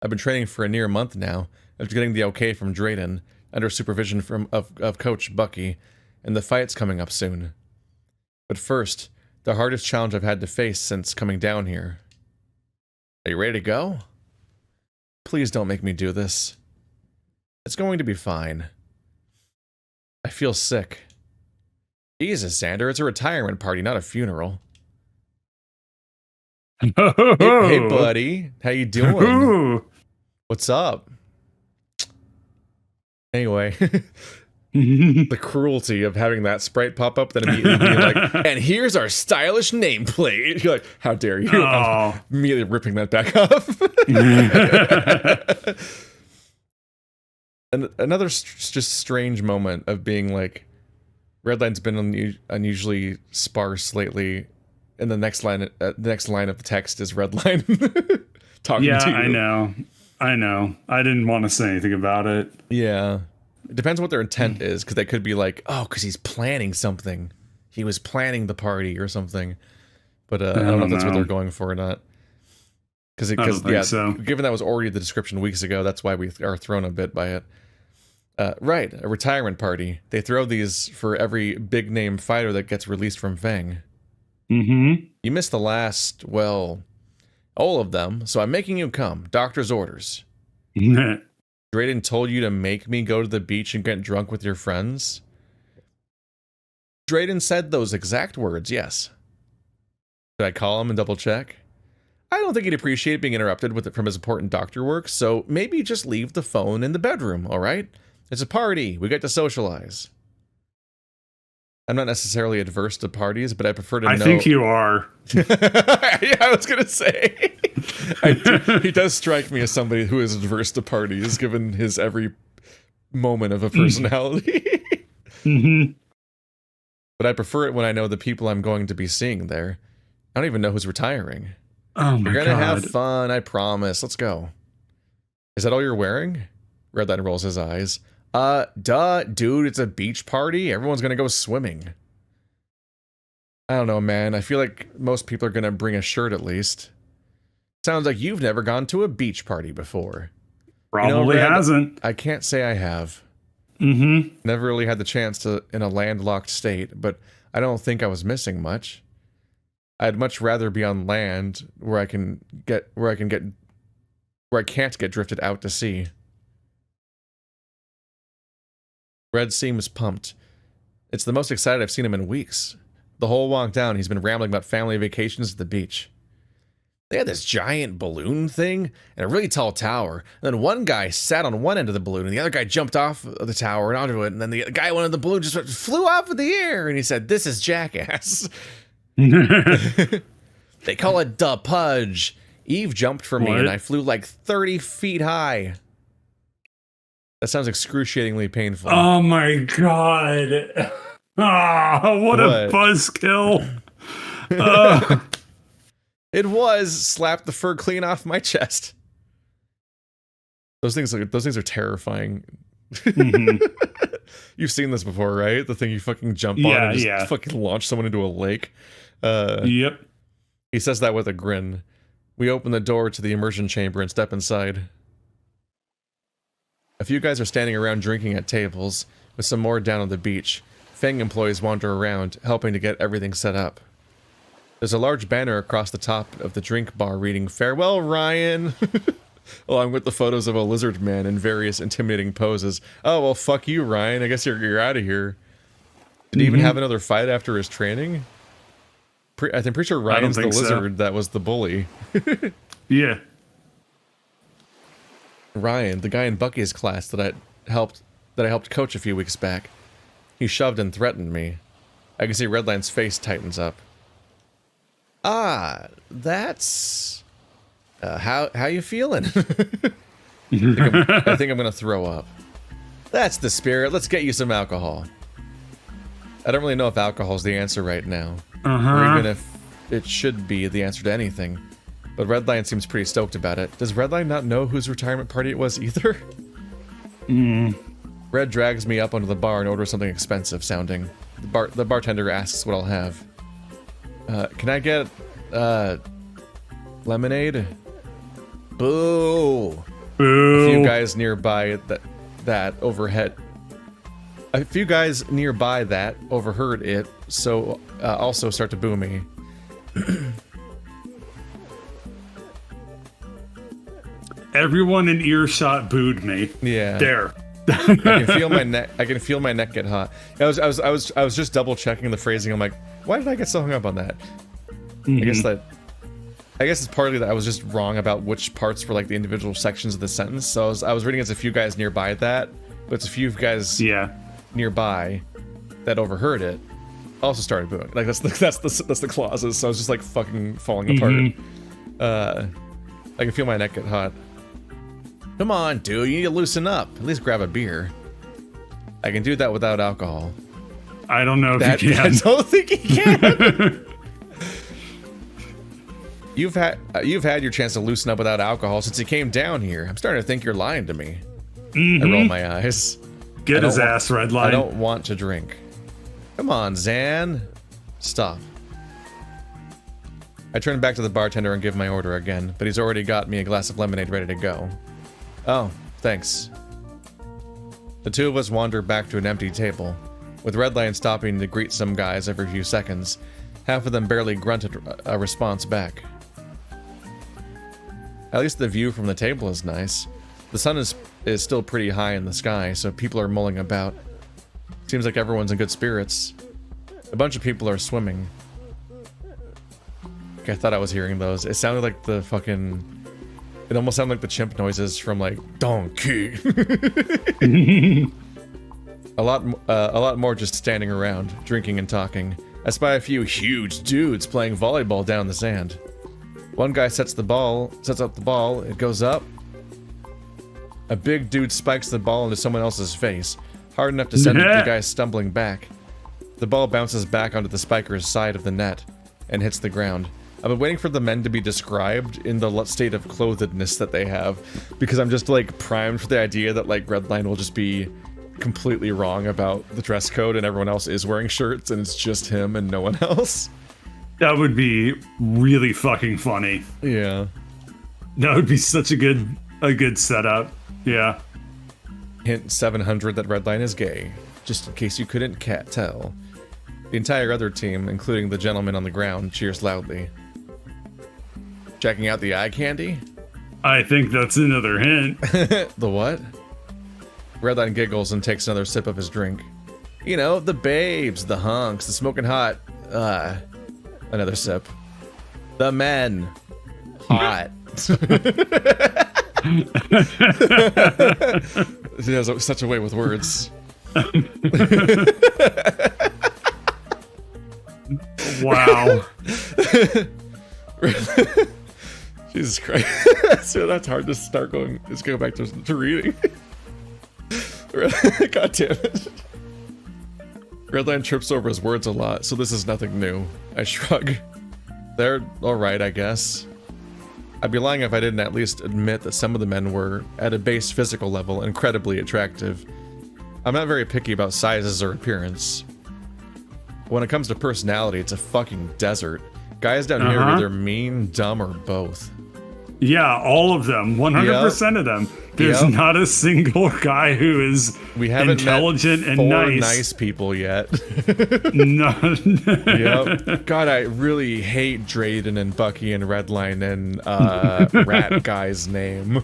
I've been training for a near month now, after getting the okay from Drayden, under supervision of Coach Bucky, and the fight's coming up soon. But first, the hardest challenge I've had to face since coming down here. Are you ready to go? Please don't make me do this. It's going to be fine. I feel sick. Jesus, Zander, it's a retirement party, not a funeral. Hey, buddy. How you doing? What's up? Anyway, the cruelty of having that sprite pop up, then immediately being like, and here's our stylish nameplate. You're like, how dare you? I'm immediately ripping that back up. And another just strange moment of being like, Redline's been unusually sparse lately, and the next line of the text is Redline talking to you. Yeah, I know. I didn't want to say anything about it. Yeah. It depends what their intent is, because they could be like, oh, because he's planning something. He was planning the party or something. But I don't know if that's what they're going for or not. Because so. Given that was already the description weeks ago, that's why we are thrown a bit by it. Right, a retirement party. They throw these for every big name fighter that gets released from FANG. Mm-hmm. You missed the last, well, all of them, so I'm making you come. Doctor's orders. Drayden told you to make me go to the beach and get drunk with your friends? Drayden said those exact words, yes. Should I call him and double check? I don't think he'd appreciate being interrupted from his important doctor work, so maybe just leave the phone in the bedroom, alright? It's a party. We get to socialize. I'm not necessarily adverse to parties, but I prefer to know... I think you are. Yeah, I was gonna say. He does strike me as somebody who is adverse to parties, given his every moment of a personality. Mm-hmm. But I prefer it when I know the people I'm going to be seeing there. I don't even know who's retiring. Oh my God. We're gonna have fun, I promise. Let's go. Is that all you're wearing? Redline rolls his eyes. Duh, dude, it's a beach party. Everyone's gonna go swimming. I don't know, man. I feel like most people are gonna bring a shirt at least. Sounds like you've never gone to a beach party before. Probably hasn't. I can't say I have. Mm-hmm. Never really had the chance to in a landlocked state, but I don't think I was missing much. I'd much rather be on land where I can't get drifted out to sea. Red seems pumped. It's the most excited I've seen him in weeks. The whole walk down, he's been rambling about family vacations at the beach. They had this giant balloon thing and a really tall tower. And then one guy sat on one end of the balloon and the other guy jumped off of the tower and onto it. And then the guy went on the balloon just flew off in the air. And he said, "This is jackass." They call it the pudge. Eve jumped for me and I flew like 30 feet high. That sounds excruciatingly painful. Oh my God. What a buzzkill. It was. Slapped the fur clean off my chest. Those things are terrifying. Mm-hmm. You've seen this before, right? The thing you fucking jump on and just fucking launch someone into a lake. Yep. He says that with a grin. We open the door to the immersion chamber and step inside. A few guys are standing around drinking at tables, with some more down on the beach. FANG employees wander around, helping to get everything set up. There's a large banner across the top of the drink bar reading, "Farewell, Ryan!" along with the photos of a lizard man in various intimidating poses. Oh, well, fuck you, Ryan. I guess you're out of here. Did he even have another fight after his training? I'm pretty sure Ryan's the lizard that was the bully. Yeah. Ryan, the guy in Bucky's class that I helped coach a few weeks back. He shoved and threatened me. I can see Redline's face tightens up. Ah, that's... how you feeling? I think I'm gonna throw up. That's the spirit. Let's get you some alcohol. I don't really know if alcohol's the answer right now. Or even if it should be the answer to anything. But Redline seems pretty stoked about it. Does Redline not know whose retirement party it was either? Red drags me up onto the bar and orders something expensive sounding. The bartender asks what I'll have. Can I get, lemonade? Boo! Boo! A few guys nearby that overheard it, so also start to boo me. Everyone in earshot booed me. Yeah. There. I can feel my neck. I can feel my neck get hot. I was just double checking the phrasing. I'm like, why did I get so hung up on that? I guess it's partly that I was just wrong about which parts were like the individual sections of the sentence. So I was reading as a few guys nearby that, but it's a few guys nearby that overheard it. Also started booing. Like that's the clauses. So I was just like fucking falling apart. I can feel my neck get hot. Come on, dude, you need to loosen up. At least grab a beer. I can do that without alcohol. I don't know if you can. I don't think he can. You've had your chance to loosen up without alcohol since you came down here. I'm starting to think you're lying to me. I roll my eyes. Get his ass, Redline. I don't want to drink. Come on, Zan. Stop. I turn back to the bartender and give my order again, but he's already got me a glass of lemonade ready to go. Oh, thanks. The two of us wander back to an empty table, with Redline stopping to greet some guys every few seconds. Half of them barely grunted a response back. At least the view from the table is nice. The sun is still pretty high in the sky, so people are mulling about. Seems like everyone's in good spirits. A bunch of people are swimming. I thought I was hearing those. It sounded like the fucking... It almost sounded like the chimp noises from, like, Donkey. A lot more just standing around, drinking and talking. I spy a few huge dudes playing volleyball down the sand. One guy sets up the ball, it goes up. A big dude spikes the ball into someone else's face, hard enough to send the guy stumbling back. The ball bounces back onto the spiker's side of the net and hits the ground. I've been waiting for the men to be described in the state of clothedness that they have, because I'm just like primed for the idea that like Redline will just be completely wrong about the dress code and everyone else is wearing shirts and it's just him and no one else. That would be really fucking funny. Yeah. That would be such a good setup. Yeah. Hint 700 that Redline is gay, just in case you couldn't tell. The entire other team, including the gentleman on the ground, cheers loudly. Checking out the eye candy? I think that's another hint. The what? Redline giggles and takes another sip of his drink. You know, the babes, the hunks, the smoking hot. Another sip. The men. Hot. He has such a way with words. Wow. Jesus Christ. So that's hard to start going. Let's go back to reading. God damn it. Redline trips over his words a lot, so this is nothing new. I shrug. They're alright, I guess. I'd be lying if I didn't at least admit that some of the men were, at a base physical level, incredibly attractive. I'm not very picky about sizes or appearance. When it comes to personality, it's a fucking desert. Guys down here are either mean, dumb, or both. Yeah, all of them. 100% of them. There's not a single guy who is intelligent and nice people yet. No. Yep. God, I really hate Drayden and Bucky and Redline and Rat Guy's name.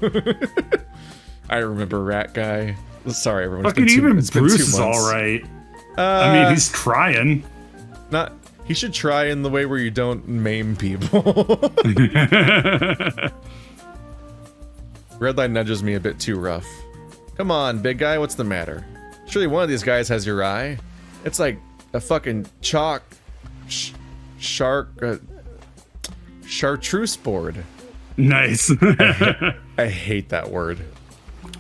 I remember Rat Guy. Sorry, everyone. Fucking even Bruce is all right. I mean, he's trying. He should try in the way where you don't maim people. Redline nudges me a bit too rough. Come on, big guy, what's the matter? Surely one of these guys has your eye. It's like a fucking chartreuse board. Nice. I hate that word.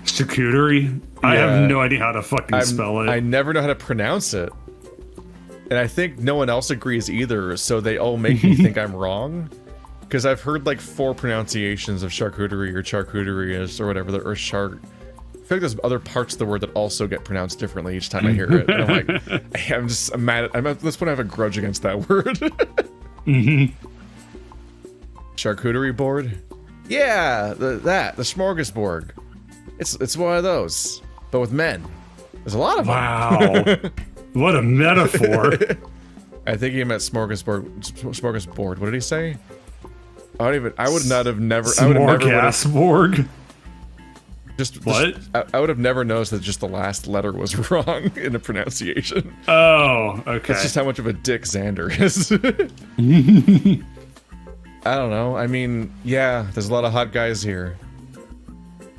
Charcuterie? I have no idea how to fucking spell it. I never know how to pronounce it. And I think no one else agrees either, so they all make me think I'm wrong. Because I've heard like 4 pronunciations of charcuterie or charcuterie or whatever, or shark. I feel like there's other parts of the word that also get pronounced differently each time I hear it. And I'm like, I'm mad at this point I have a grudge against that word. Charcuterie board? Yeah, the smorgasbord. It's one of those, but with men. There's a lot of them. Wow. What a metaphor. I think he meant smorgasbord. What did he say? I would not have never. Smorgasbord. I would have never noticed that just the last letter was wrong in the pronunciation. Oh, okay. That's just how much of a dick Zander is. I don't know. I mean, yeah, there's a lot of hot guys here.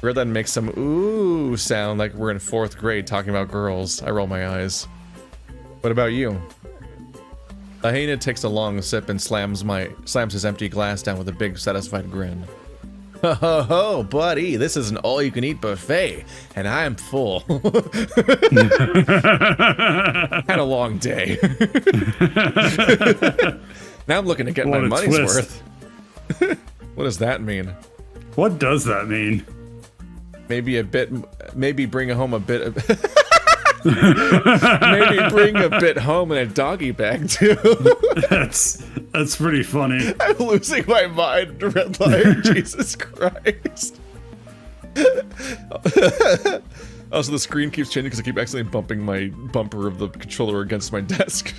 Redline makes some ooh sound like we're in 4th grade talking about girls. I roll my eyes. What about you? The hyena takes a long sip and slams his empty glass down with a big, satisfied grin. Ho ho ho, buddy, this is an all-you-can-eat buffet, and I'm full. Had a long day. Now I'm looking to get my money's worth. What does that mean? What does that mean? Maybe bring home a bit of... Maybe bring a bit home in a doggy bag, too. That's pretty funny. I'm losing my mind, Redline. Jesus Christ. Also, the screen keeps changing because I keep accidentally bumping my bumper of the controller against my desk.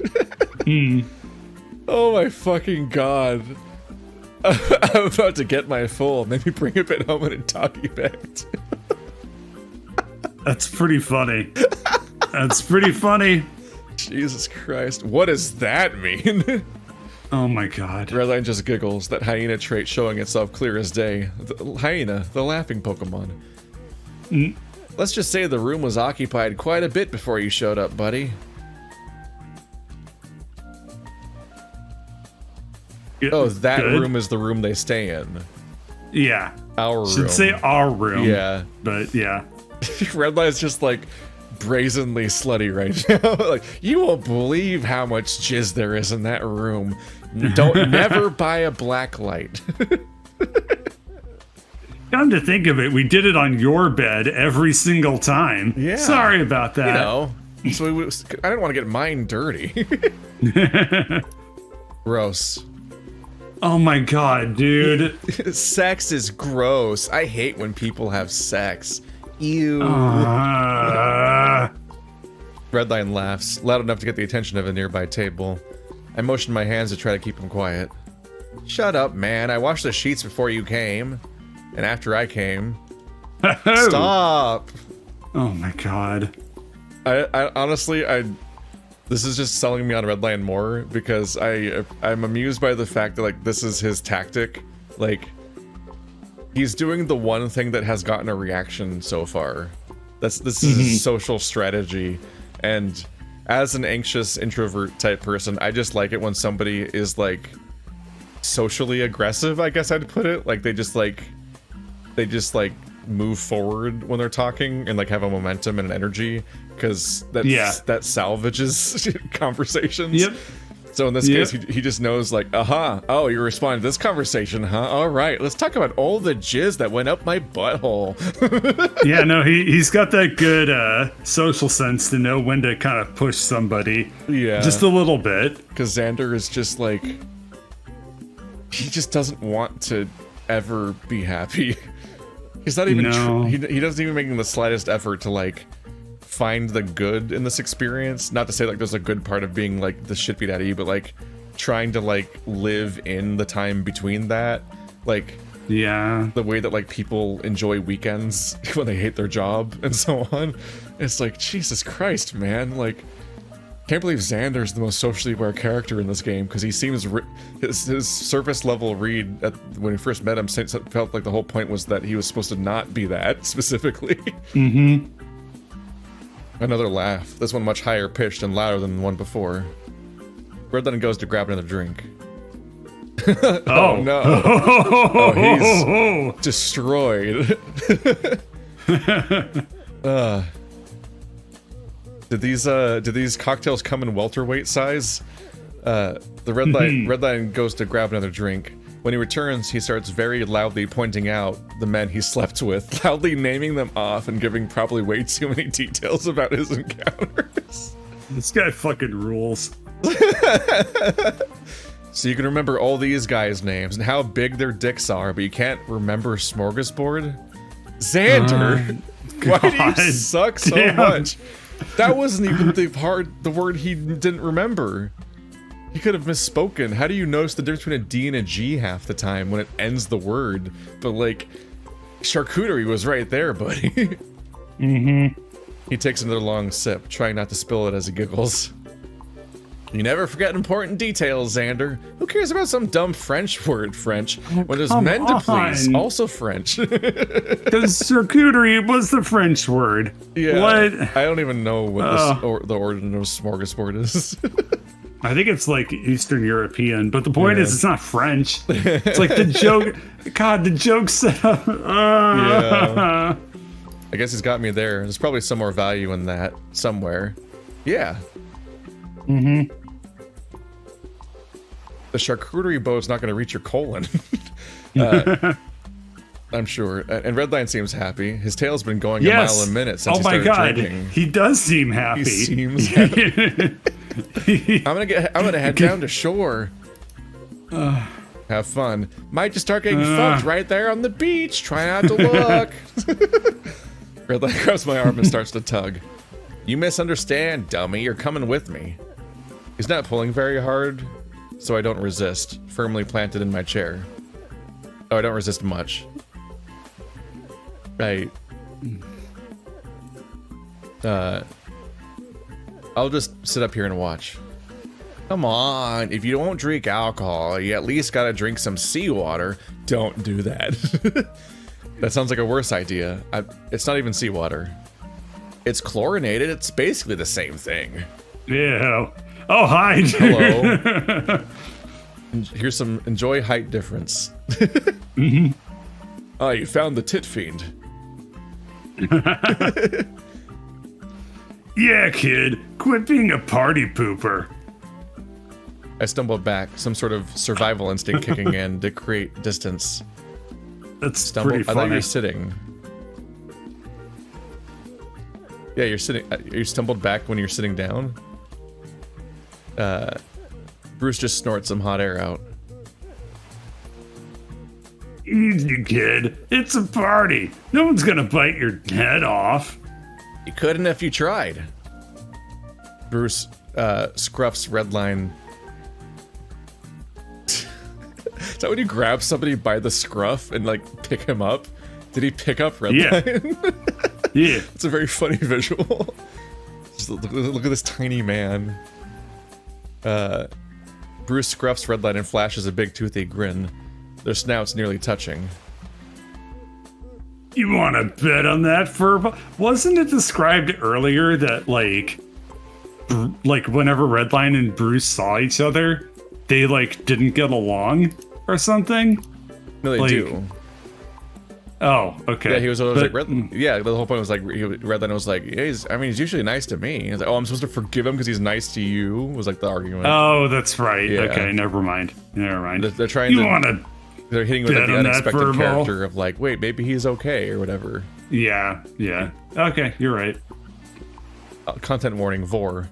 Oh my fucking god. I'm about to get my full. Maybe bring a bit home in a doggy bag, too. That's pretty funny. That's pretty funny. Jesus Christ. What does that mean? Oh my god. Redline just giggles, that hyena trait showing itself clear as day. The hyena, the laughing Pokemon. Let's just say the room was occupied quite a bit before you showed up, buddy. Oh, that room is the room they stay in. Yeah. Our room. Should say our room. Yeah. But yeah. Redline's just like brazenly slutty right now. Like, you won't believe how much jizz there is in that room. Never buy a black light. Come to think of it, we did it on your bed every single time. Yeah. Sorry about that. You know, so I didn't want to get mine dirty. Gross. Oh my god, dude. Sex is gross. I hate when people have sex. Ew. Redline laughs, loud enough to get the attention of a nearby table. I motion my hands to try to keep him quiet. Shut up, man. I washed the sheets before you came. And after I came. Stop! Oh my god. I honestly, this is just selling me on Redline more because I'm amused by the fact that, like, this is his tactic. Like, he's doing the one thing that has gotten a reaction so far. This is his social strategy. And as an anxious introvert type person, I just like it when somebody is, like, socially aggressive, I guess I'd put it. Like, they just move forward when they're talking and, like, have a momentum and an energy, because that salvages conversations. Yep. So in this case, he just knows like, oh, you're responding to this conversation, huh? All right, let's talk about all the jizz that went up my butthole. Yeah, no, he's got that good social sense to know when to kind of push somebody. Yeah. Just a little bit. Because Zander is just like, he just doesn't want to ever be happy. He's not even, he doesn't even make the slightest effort to like, find the good in this experience. Not to say like there's a good part of being like the shit beat out of you, but like trying to like live in the time between that. Like, yeah, the way that like people enjoy weekends when they hate their job and so on. It's like, Jesus Christ, man. Like, can't believe Xander's the most socially aware character in this game, because he seems his surface level read when we first met him felt like the whole point was that he was supposed to not be that specifically. Mm-hmm. Another laugh. This one much higher pitched and louder than the one before. Redline goes to grab another drink. Oh no. Oh, he's destroyed. Did these cocktails come in welterweight size? The Redline goes to grab another drink. When he returns, he starts very loudly pointing out the men he slept with, loudly naming them off and giving probably way too many details about his encounters. This guy fucking rules. So you can remember all these guys' names and how big their dicks are, but you can't remember Smorgasbord? Xander! Why do you suck so much? That wasn't even the word he didn't remember. He could have misspoken. How do you notice the difference between a D and a G half the time when it ends the word? But like, charcuterie was right there, buddy. Mm-hmm. He takes another long sip, trying not to spill it as he giggles. You never forget important details, Zander. Who cares about some dumb French word, when there's men to please, also French. Because charcuterie was the French word. Yeah. What? I don't even know what the origin of smorgasbord is. I think it's like Eastern European, but the point is it's not French. It's like the joke. God, the joke set up. Yeah. I guess he's got me there. There's probably some more value in that somewhere. Yeah. Mm-hmm. The charcuterie bow is not going to reach your colon. I'm sure. And Redline seems happy. His tail's been going a mile a minute since he started drinking. He does seem happy. He seems happy. I'm gonna head down to shore. Have fun. Might just start getting fucked right there on the beach. Try not to look. Redline grabs my arm and starts to tug. You misunderstand, dummy. You're coming with me. He's not pulling very hard, so I don't resist. Firmly planted in my chair. Oh, I don't resist much. I'll just sit up here and watch. Come on, if you don't drink alcohol, you at least gotta drink some seawater. Don't do that. That sounds like a worse idea. It's not even seawater. It's chlorinated. It's basically the same thing. Yeah. Oh, hi. Hello. Here's some enjoy height difference. Mm-hmm. Oh, you found the tit fiend. Yeah, kid. Quit being a party pooper. I stumbled back, some sort of survival instinct kicking in to create distance. That's pretty funny. I thought you were sitting. Yeah, you're sitting. You stumbled back when you're sitting down. Bruce just snorts some hot air out. Easy, kid. It's a party. No one's gonna bite your head off. You couldn't if you tried. Bruce scruffs Redline. Is that when you grab somebody by the scruff and like pick him up? Did he pick up Redline? Yeah. It's a very funny visual. Just look at this tiny man. Bruce scruffs Redline and flashes a big toothy grin. Their snouts nearly touching. You want to bet on that fur? Wasn't it described earlier that like whenever Redline and Bruce saw each other, they like didn't get along or something? No, they do. Oh, okay. Yeah, he was always like, yeah, the whole point was like, Redline was like, yeah, he's usually nice to me. He's like, oh, I'm supposed to forgive him because he's nice to you, was like the argument. Oh, that's right. Yeah. Okay, never mind. They're trying they're hitting with like, the unexpected character of like, wait, maybe he's okay or whatever. Yeah. Okay, you're right. Content warning, vor.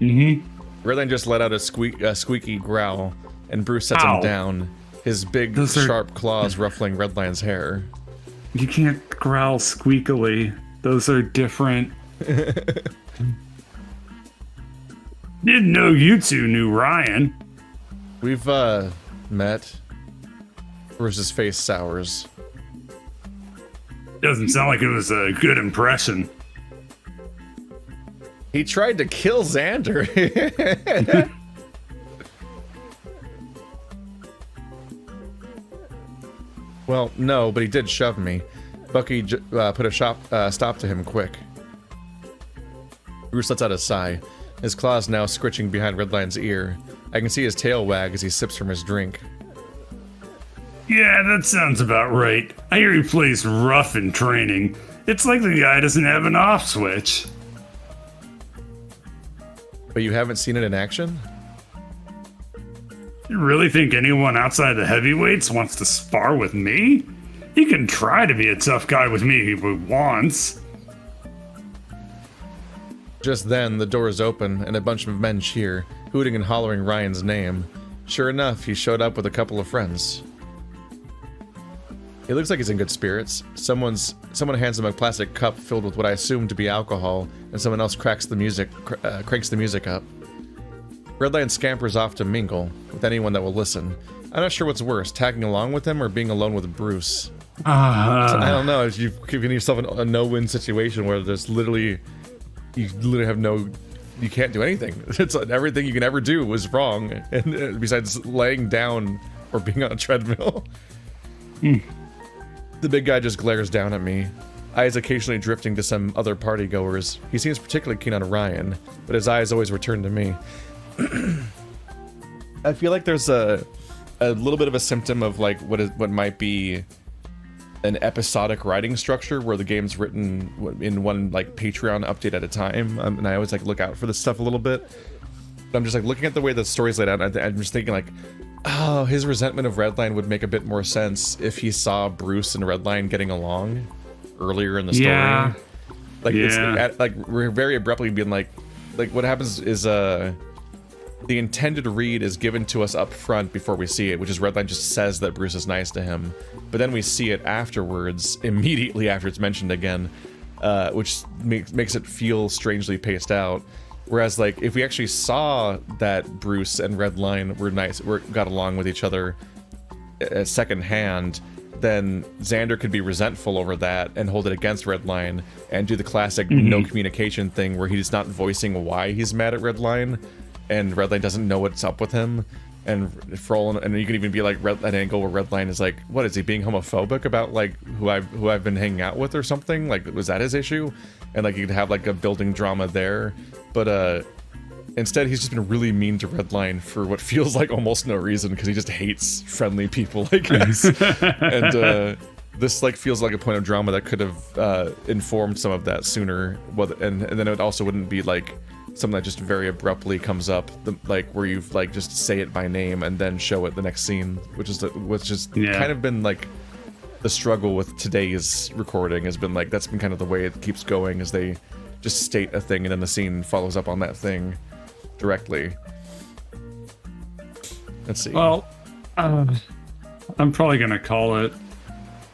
Redline just let out a squeaky growl, and Bruce sets him down. His big, sharp claws ruffling Redline's hair. You can't growl squeakily. Those are different. Didn't know you two knew Ryan. We've, met. Bruce's face sours. Doesn't sound like it was a good impression. He tried to kill Zander. Well, no, but he did shove me. Bucky put a stop to him quick. Bruce lets out a sigh. His claws now scritching behind Redline's ear. I can see his tail wag as he sips from his drink. Yeah, that sounds about right. I hear he plays rough in training. It's like the guy doesn't have an off switch. But you haven't seen it in action? You really think anyone outside the heavyweights wants to spar with me? He can try to be a tough guy with me if he wants. Just then, the door is open and a bunch of men cheer, hooting and hollering Ryan's name. Sure enough, he showed up with a couple of friends. He looks like he's in good spirits. Someone hands him a plastic cup filled with what I assume to be alcohol, and someone else cranks the music up. Redline scampers off to mingle with anyone that will listen. I'm not sure what's worse, tagging along with him or being alone with Bruce. So, I don't know, if you've given yourself a no-win situation where there's you literally have you can't do anything. It's like everything you can ever do was wrong, and besides laying down or being on a treadmill. The big guy just glares down at me, eyes occasionally drifting to some other party goers. He seems particularly keen on Ryan, but his eyes always return to me. I feel like there's a little bit of a symptom of like what might be an episodic writing structure where the game's written in one like Patreon update at a time, and I always like look out for this stuff a little bit. But I'm just like looking at the way the story's laid out, and I'm just thinking like, oh, his resentment of Redline would make a bit more sense if he saw Bruce and Redline getting along earlier in the story. Yeah. Like it's like we're very abruptly being like what happens is the intended read is given to us up front before we see it, which is Redline just says that Bruce is nice to him, but then we see it afterwards, immediately after it's mentioned again, which makes it feel strangely paced out. Whereas, like, if we actually saw that Bruce and Redline got along with each other secondhand, then Zander could be resentful over that and hold it against Redline and do the classic no communication thing where he's not voicing why he's mad at Redline, and Redline doesn't know what's up with him. And you can even be like an angle where Redline is like, what is he being homophobic about, like who I've been hanging out with or something? Like, was that his issue? And like you could have like a building drama there, but instead he's just been really mean to Redline for what feels like almost no reason because he just hates friendly people, I guess. And this like feels like a point of drama that could have informed some of that sooner. And then it also wouldn't be like something that just very abruptly comes up, like where you like just say it by name and then show it the next scene, which is kind of been like the struggle with today's recording has been like that's been kind of the way it keeps going, is they just state a thing and then the scene follows up on that thing directly. Let's see. Well, I'm probably gonna call it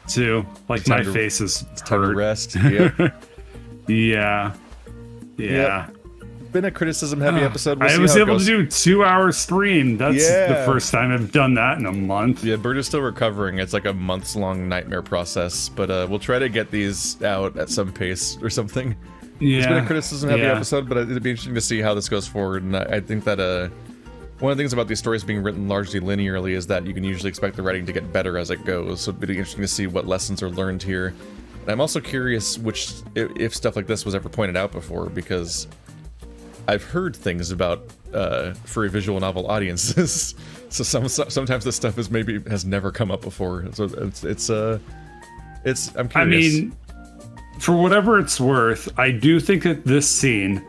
too. Like my face is time to rest. Yeah. Yeah. Been a criticism heavy episode. I was able to do 2-hour stream. That's the first time I've done that in a month. Yeah, Bird is still recovering. It's like a months-long nightmare process, but we'll try to get these out at some pace or something. Yeah, it's been a criticism heavy episode, but it'd be interesting to see how this goes forward. And I think that one of the things about these stories being written largely linearly is that you can usually expect the writing to get better as it goes. So it'd be interesting to see what lessons are learned here. And I'm also curious if stuff like this was ever pointed out before, because I've heard things about furry visual novel audiences, so sometimes this stuff has never come up before. So it's I'm curious. I mean, for whatever it's worth, I do think that this scene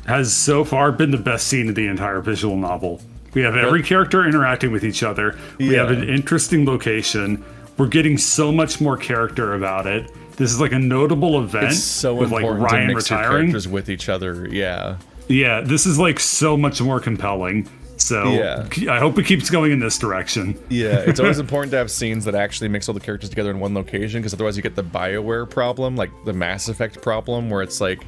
has so far been the best scene of the entire visual novel. We have every character interacting with each other. We have an interesting location. We're getting so much more character about it. This is like a notable event it's so with like important Ryan to mix retiring. your characters with each other. Yeah. Yeah, this is like so much more compelling. So I hope it keeps going in this direction. Yeah, it's always important to have scenes that actually mix all the characters together in one location, because otherwise you get the BioWare problem, like the Mass Effect problem, where it's like,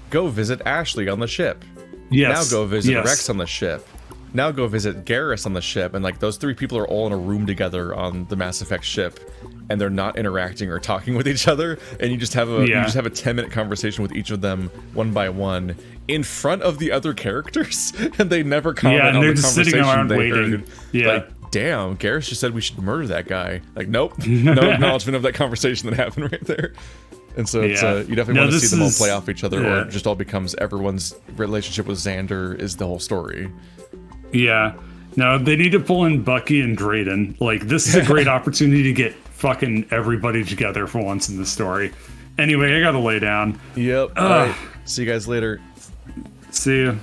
go visit Ashley on the ship. Yes. Now go visit Rex on the ship. Now go visit Garrus on the ship, and like those three people are all in a room together on the Mass Effect ship, and they're not interacting or talking with each other, and you just have a 10-minute conversation with each of them one by one in front of the other characters, and they never comment and on they're the just conversation sitting around they waiting. heard. Yeah. Like, damn, Garrus just said we should murder that guy. Like, nope, no acknowledgement of that conversation that happened right there. And so it's, you definitely want to see them all play off each other, or it just all becomes everyone's relationship with Zander is the whole story. Yeah. No, they need to pull in Bucky and Drayden. Like, this is a great opportunity to get fucking everybody together for once in the story. Anyway, I gotta lay down. Yep. All right. See you guys later. See you.